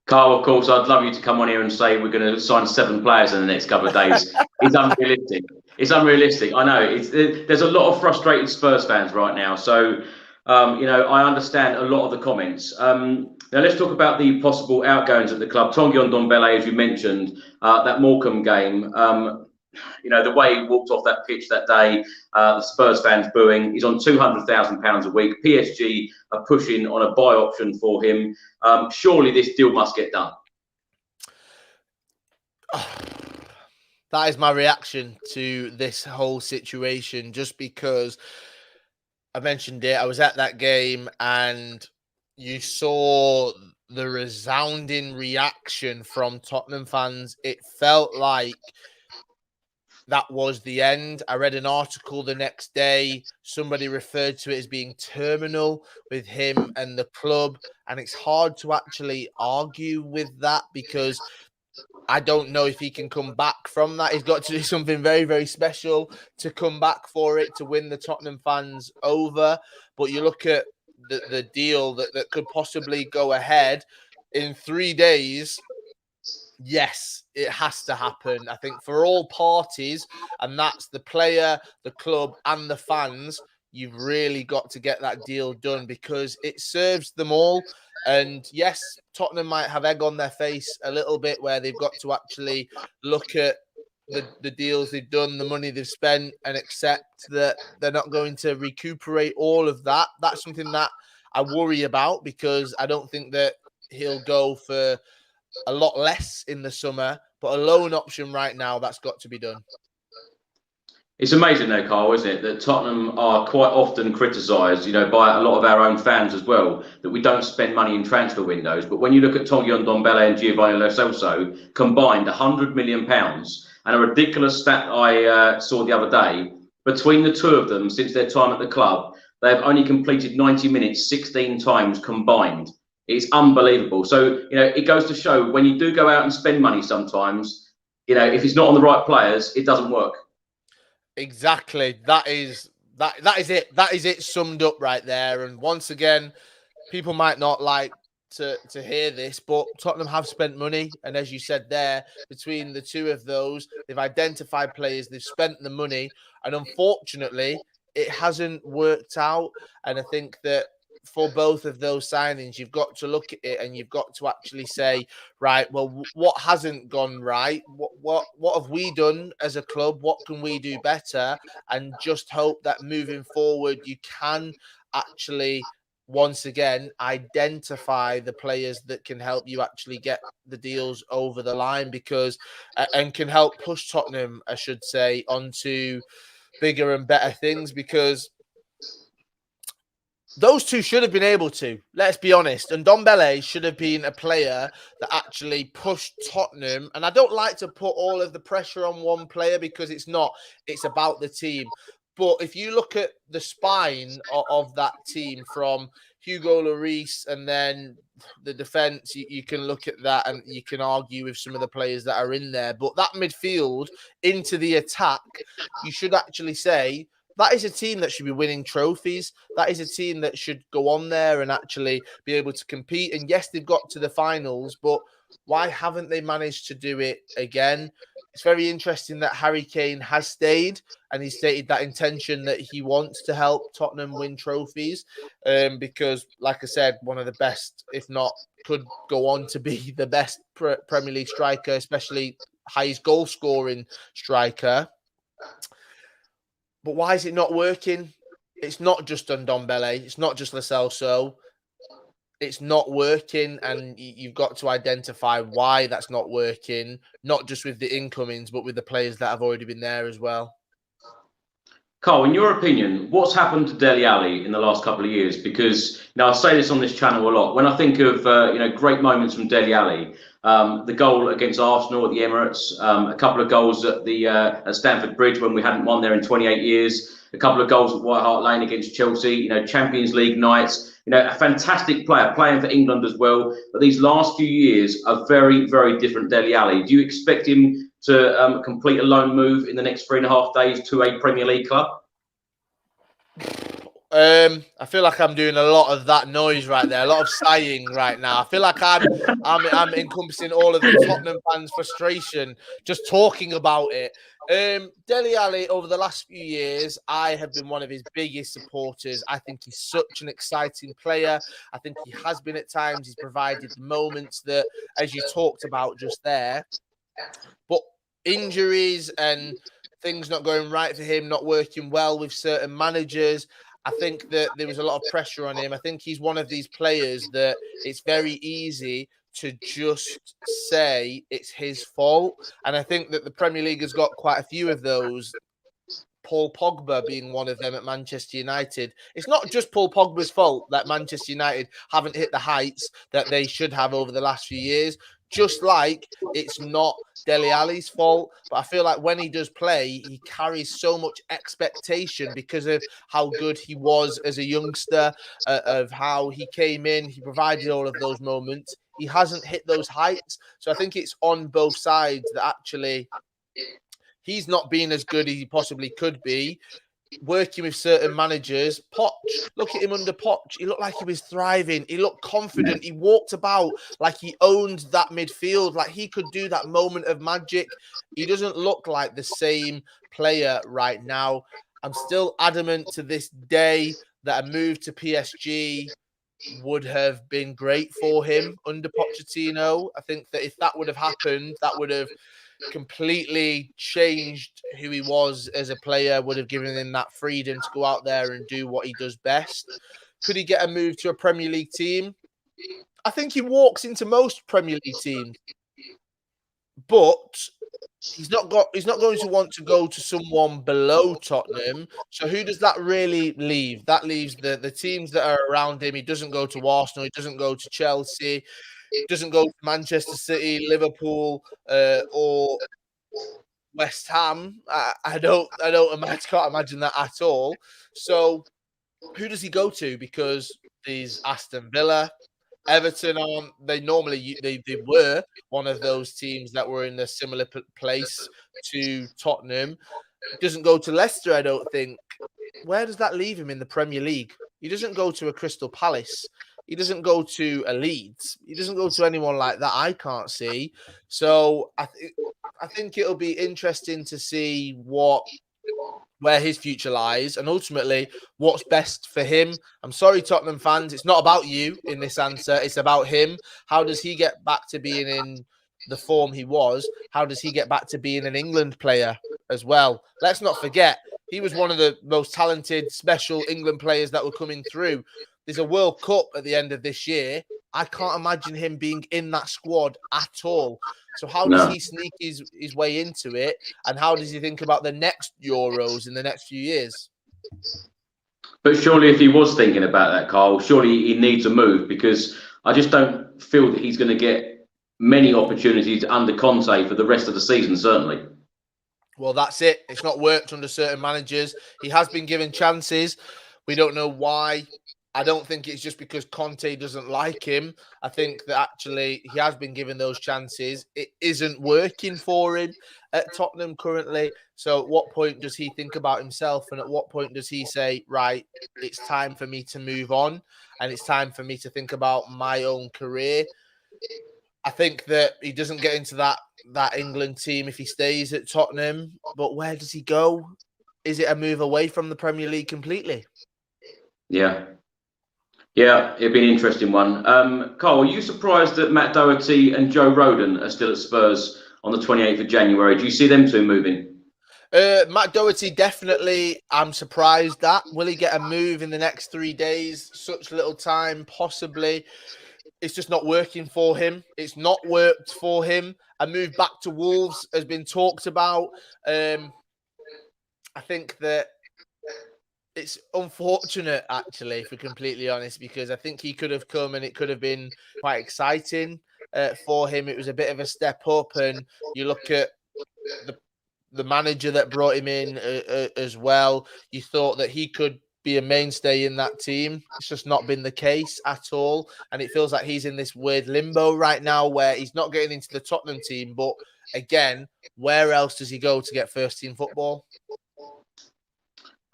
Carl, of course, I'd love you to come on here and say we're going to sign 7 players in the next couple of days. It's unrealistic. It's unrealistic. I know. There's a lot of frustrated Spurs fans right now. So, I understand a lot of the comments. Now, let's talk about the possible outgoings at the club. Tanguy Ndombele, as you mentioned, that Morecambe game. The way he walked off that pitch that day, the Spurs fans booing. He's on £200,000 a week. PSG are pushing on a buy option for him. Surely this deal must get done. That is my reaction to this whole situation, just because I mentioned it. I was at that game and you saw the resounding reaction from Tottenham fans. It felt like that was the end. I read an article the next day. Somebody referred to it as being terminal with him and the club. And it's hard to actually argue with that, because I don't know if he can come back from that. He's got to do something very, very special to come back for it, to win the Tottenham fans over. But you look at the deal that could possibly go ahead in 3 days. Yes, it has to happen. I think for all parties, and that's the player, the club, and the fans, you've really got to get that deal done, because it serves them all. And yes, Tottenham might have egg on their face a little bit, where they've got to actually look at the deals they've done, the money they've spent, and accept that they're not going to recuperate all of that. That's something that I worry about, because I don't think that he'll go for a lot less in the summer, but a loan option right now, that's got to be done. It's amazing though, Carl, isn't it, that Tottenham are quite often criticised, by a lot of our own fans as well, that we don't spend money in transfer windows. But when you look at Tanguy Ndombele and Giovanni Lo Celso combined, £100 million, and a ridiculous stat I saw the other day, between the two of them, since their time at the club, they've only completed 90 minutes 16 times combined. It's unbelievable. So, it goes to show, when you do go out and spend money sometimes, if it's not on the right players, it doesn't work. Exactly. That is it. That is it summed up right there. And once again, people might not like to hear this, but Tottenham have spent money. And as you said there, between the two of those, they've identified players, they've spent the money. And unfortunately, it hasn't worked out. And I think that for both of those signings, you've got to look at it and you've got to actually say, right, well, what hasn't gone right? What have we done as a club? What can we do better? And just hope that moving forward, you can actually, once again, identify the players that can help you actually get the deals over the line, because and can help push Tottenham, I should say, onto bigger and better things, because those two should have been able to. Let's be honest. And Ndombele should have been a player that actually pushed Tottenham. And I don't like to put all of the pressure on one player, because it's not. It's about the team. But if you look at the spine of that team, from Hugo Lloris and then the defence, you can look at that and you can argue with some of the players that are in there. But that midfield into the attack, you should actually say, that is a team that should be winning trophies. That is a team that should go on there and actually be able to compete. And yes, they've got to the finals, but why haven't they managed to do it again? It's very interesting that Harry Kane has stayed, and he stated that intention that he wants to help Tottenham win trophies, because, like I said, one of the best, if not could go on to be the best Premier League striker, especially highest goal scoring striker. But why is it not working? It's not just on Ndombele. It's not just Lo Celso. It's not working, and you've got to identify why that's not working, not just with the incomings, but with the players that have already been there as well. Carl, in your opinion, what's happened to Dele Alli in the last couple of years? Because I say this on this channel a lot. When I think of great moments from Dele Alli, the goal against Arsenal at the Emirates, a couple of goals at the at Stamford Bridge when we hadn't won there in 28 years, a couple of goals at White Hart Lane against Chelsea, Champions League nights. A fantastic player, playing for England as well. But these last few years are very, very different Dele Alli. Do you expect him to complete a loan move in the next 3.5 days to a Premier League club? I feel like I'm doing a lot of that noise right there, a lot of sighing right now. I feel like I'm encompassing all of the Tottenham fans' frustration just talking about it. Dele Alli, over the last few years, I have been one of his biggest supporters. I think he's such an exciting player. I think he has been at times. He's provided moments that, as you talked about just there, but injuries and things not going right for him, not working well with certain managers, I think that there was a lot of pressure on him. I think he's one of these players that it's very easy to just say it's his fault. And I think that the Premier League has got quite a few of those, Paul Pogba being one of them at Manchester United. It's not just Paul Pogba's fault that Manchester United haven't hit the heights that they should have over the last few years. Just like it's not Dele Alli's fault, but I feel like when he does play, he carries so much expectation because of how good he was as a youngster, of how he came in, he provided all of those moments. He hasn't hit those heights. So I think it's on both sides that actually he's not being as good as he possibly could be. Working with certain managers, Poch, look at him under Poch. He looked like he was thriving. He looked confident. He walked about like he owned that midfield, like he could do that moment of magic. He doesn't look like the same player right now. I'm still adamant to this day that a move to PSG would have been great for him under Pochettino. I think that if that would have happened, that would have completely changed who he was as a player, would have given him that freedom to go out there and do what he does best. Could he get a move to a Premier League team? I think he walks into most Premier League teams, but he's not going to want to go to someone below Tottenham. So who does that really leave? That leaves the teams that are around him. He doesn't go to Arsenal, he doesn't go to Chelsea, doesn't go to Manchester City, Liverpool, or West Ham. I can't imagine that at all. So who does he go to? Because these Aston Villa, Everton they were one of those teams that were in a similar place to Tottenham. He doesn't go to Leicester, I don't think. Where does that leave him in the Premier League? He doesn't go to a Crystal Palace. He doesn't go to a Leeds. He doesn't go to anyone like that, I can't see. So I think it'll be interesting to see where his future lies and ultimately what's best for him. I'm sorry, Tottenham fans. It's not about you in this answer. It's about him. How does he get back to being in the form he was? How does he get back to being an England player as well? Let's not forget, he was one of the most talented, special England players that were coming through. There's a World Cup at the end of this year. I can't imagine him being in that squad at all. So how does he sneak his way into it? And how does he think about the next Euros in the next few years? But surely if he was thinking about that, Carl, surely he needs a move, because I just don't feel that he's going to get many opportunities under Conte for the rest of the season, certainly. Well, that's it. It's not worked under certain managers. He has been given chances. We don't know why. I don't think it's just because Conte doesn't like him. I think that actually he has been given those chances. It isn't working for him at Tottenham currently. So at what point does he think about himself? And at what point does he say, right, it's time for me to move on and it's time for me to think about my own career? I think that he doesn't get into that England team if he stays at Tottenham. But where does he go? Is it a move away from the Premier League completely? Yeah. Yeah, it'd be an interesting one. Carl, are you surprised that Matt Doherty and Joe Rodon are still at Spurs on the 28th of January? Do you see them two moving? Matt Doherty, definitely. I'm surprised that. Will he get a move in the next 3 days? Such little time, possibly. It's just not working for him. It's not worked for him. A move back to Wolves has been talked about. I think that it's unfortunate, actually, if we're completely honest, because I think he could have come and it could have been quite exciting for him. It was a bit of a step up, and you look at the manager that brought him in as well. You thought that he could be a mainstay in that team. It's just not been the case at all, and it feels like he's in this weird limbo right now where he's not getting into the Tottenham team, but again, where else does he go to get first team football?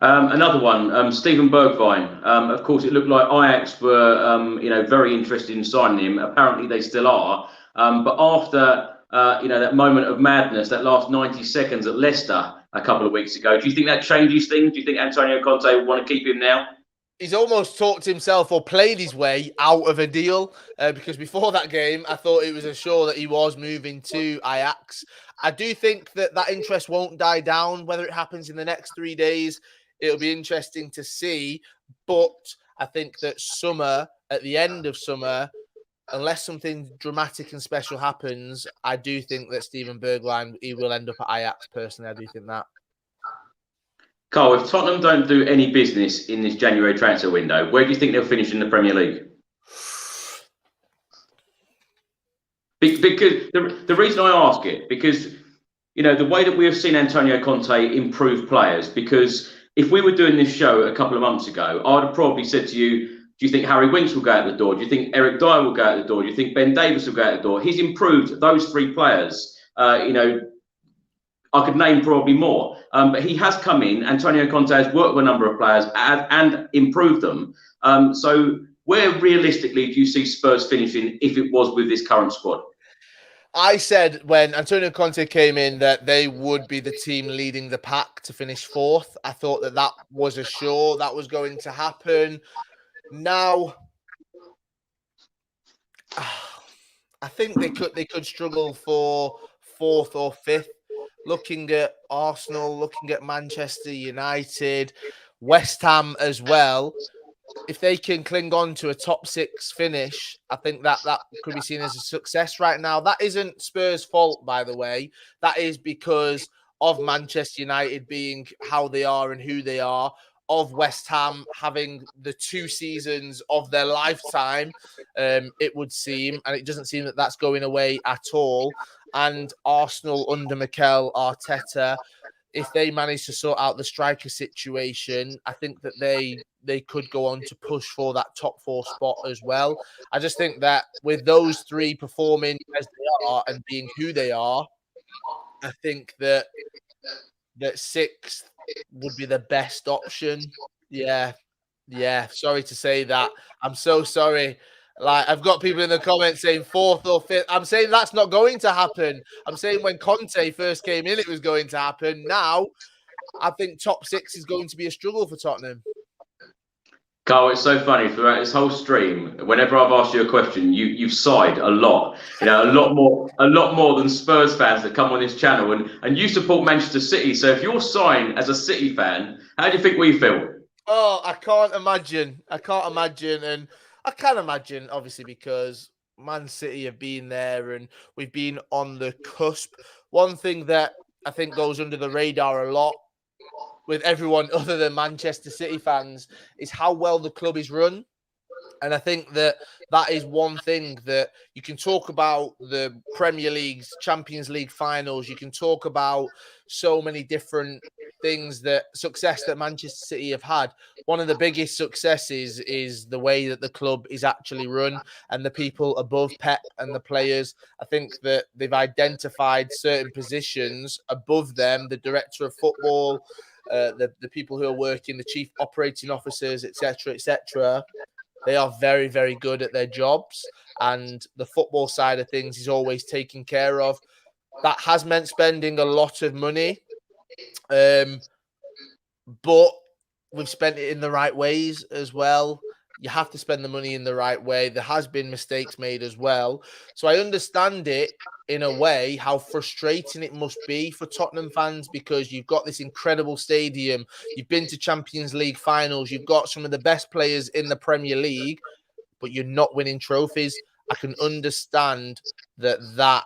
Another one, Steven Bergwijn. Of course, it looked like Ajax were, very interested in signing him. Apparently, they still are. But after, that moment of madness, that last 90 seconds at Leicester a couple of weeks ago, do you think that changes things? Do you think Antonio Conte will want to keep him now? He's almost talked himself or played his way out of a deal because before that game, I thought it was assured that he was moving to Ajax. I do think that interest won't die down, whether it happens in the next 3 days. It'll be interesting to see, but I think that at the end of summer, unless something dramatic and special happens, I do think that Steven Bergwijn, he will end up at Ajax. Personally, I do think that. Carl, if Tottenham don't do any business in this January transfer window, where do you think they'll finish in the Premier League? Because the reason I ask it, because the way that we have seen Antonio Conte improve players, because if we were doing this show a couple of months ago, I would have probably said to you, do you think Harry Winks will go out the door? Do you think Eric Dyer will go out the door? Do you think Ben Davies will go out the door? He's improved those three players. I could name probably more. But he has come in. Antonio Conte has worked with a number of players and improved them. So where realistically do you see Spurs finishing if it was with this current squad? I said when Antonio Conte came in that they would be the team leading the pack to finish fourth. I thought that was assured that was going to happen. Now, I think they could struggle for fourth or fifth. Looking at Arsenal, looking at Manchester United, West Ham as well. If they can cling on to a top six finish, I think that could be seen as a success right now. That isn't Spurs' fault, by the way. That is because of Manchester United being how they are and who they are, of West Ham having the 2 seasons of their lifetime, it would seem, and it doesn't seem that that's going away at all. And Arsenal under Mikel Arteta, if they manage to sort out the striker situation, I think that they could go on to push for that top 4 spot as well. I just think that with those 3 performing as they are and being who they are, I think that 6th would be the best option. Yeah. Sorry to say that. I'm so sorry. Like, I've got people in the comments saying 4th or 5th. I'm saying that's not going to happen. I'm saying when Conte first came in, it was going to happen. Now, I think top 6 is going to be a struggle for Tottenham. Carl, it's so funny throughout this whole stream. Whenever I've asked you a question, you've sighed a lot. A lot more than Spurs fans that come on this channel. And you support Manchester City. So if you're sighing as a City fan, how do you think we feel? Oh, I can't imagine. And I can imagine, obviously, because Man City have been there and we've been on the cusp. One thing that I think goes under the radar a lot with everyone other than Manchester City fans is how well the club is run. And I think that is one thing that you can talk about the Premier League's Champions League finals. You can talk about so many different things, success that Manchester City have had. One of the biggest successes is the way that the club is actually run and the people above Pep and the players. I think that they've identified certain positions above them, the director of football, the people who are working, the chief operating officers, etc., They are very, very good at their jobs, and the football side of things is always taken care of. That has meant spending a lot of money, but we've spent it in the right ways as well. You have to spend the money in the right way. There has been mistakes made as well. So I understand it in a way, how frustrating it must be for Tottenham fans, because you've got this incredible stadium. You've been to Champions League finals. You've got some of the best players in the Premier League, but you're not winning trophies. I can understand that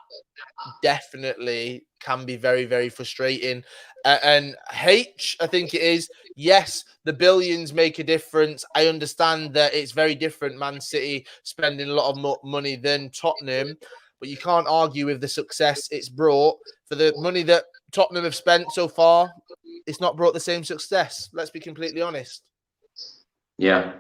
definitely can be very, very frustrating. And H, I think it is, yes, the billions make a difference. I understand that it's very different, Man City spending a lot of money than Tottenham, but you can't argue with the success it's brought. For the money that Tottenham have spent so far, it's not brought the same success. Let's be completely honest. Yeah.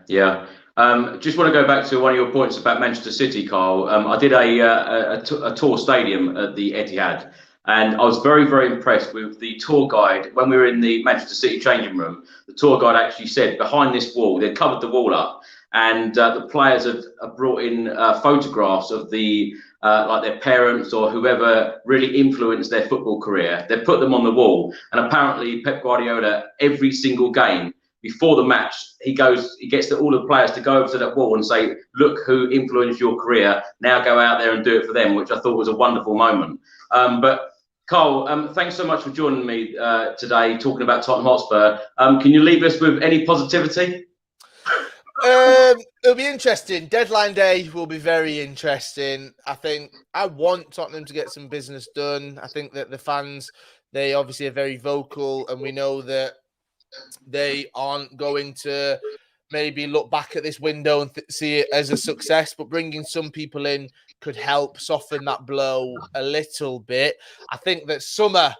Just want to go back to one of your points about Manchester City, Carl. I did a tour stadium at the Etihad, and I was very, very impressed with the tour guide. When we were in the Manchester City changing room, the tour guide actually said behind this wall, they'd covered the wall up, and the players have brought in photographs of the like their parents or whoever really influenced their football career. They put them on the wall, and apparently Pep Guardiola, every single game before the match, he gets all the players to go over to that wall and say, look who influenced your career, now go out there and do it for them, which I thought was a wonderful moment. But Carl, thanks so much for joining me today, talking about Tottenham Hotspur. Can you leave us with any positivity? It'll be interesting. Deadline day will be very interesting. I think I want Tottenham to get some business done. I think that the fans, they obviously are very vocal, and we know that they aren't going to maybe look back at this window and see it as a success, but bringing some people in could help soften that blow a little bit. I think that summer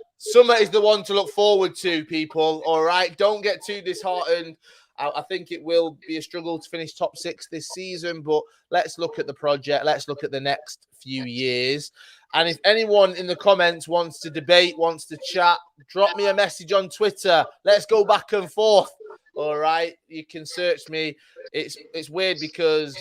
is the one to look forward to, people. All right, don't get too disheartened. I think it will be a struggle to finish top 6 this season, but let's look at the project. Let's look at the next few years. And if anyone in the comments wants to debate, wants to chat, drop me a message on Twitter. Let's go back and forth. All right. You can search me. It's weird because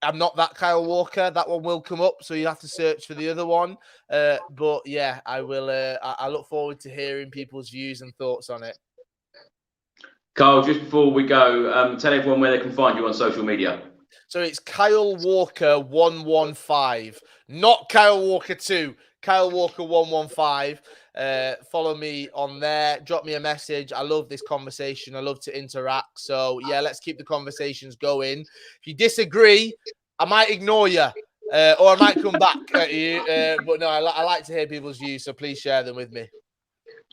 I'm not that Kyle Walker. That one will come up, so you have to search for the other one. But yeah, I will. I look forward to hearing people's views and thoughts on it. Carl, just before we go, tell everyone where they can find you on social media. So it's Kyle Walker 115, not Kyle Walker 2, Kyle Walker 115. Follow me on there. Drop me a message. I love this conversation. I love to interact. So yeah, let's keep the conversations going. If you disagree, I might ignore you, or I might come back at you. But no, I like to hear people's views. So please share them with me.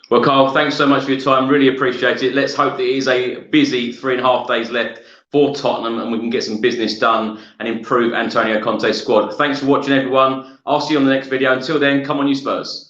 Well, Carl, thanks so much for your time. Really appreciate it. Let's hope that it is a busy 3.5 days left for Tottenham, and we can get some business done and improve Antonio Conte's squad. Thanks for watching, everyone. I'll see you on the next video. Until then, come on, you Spurs.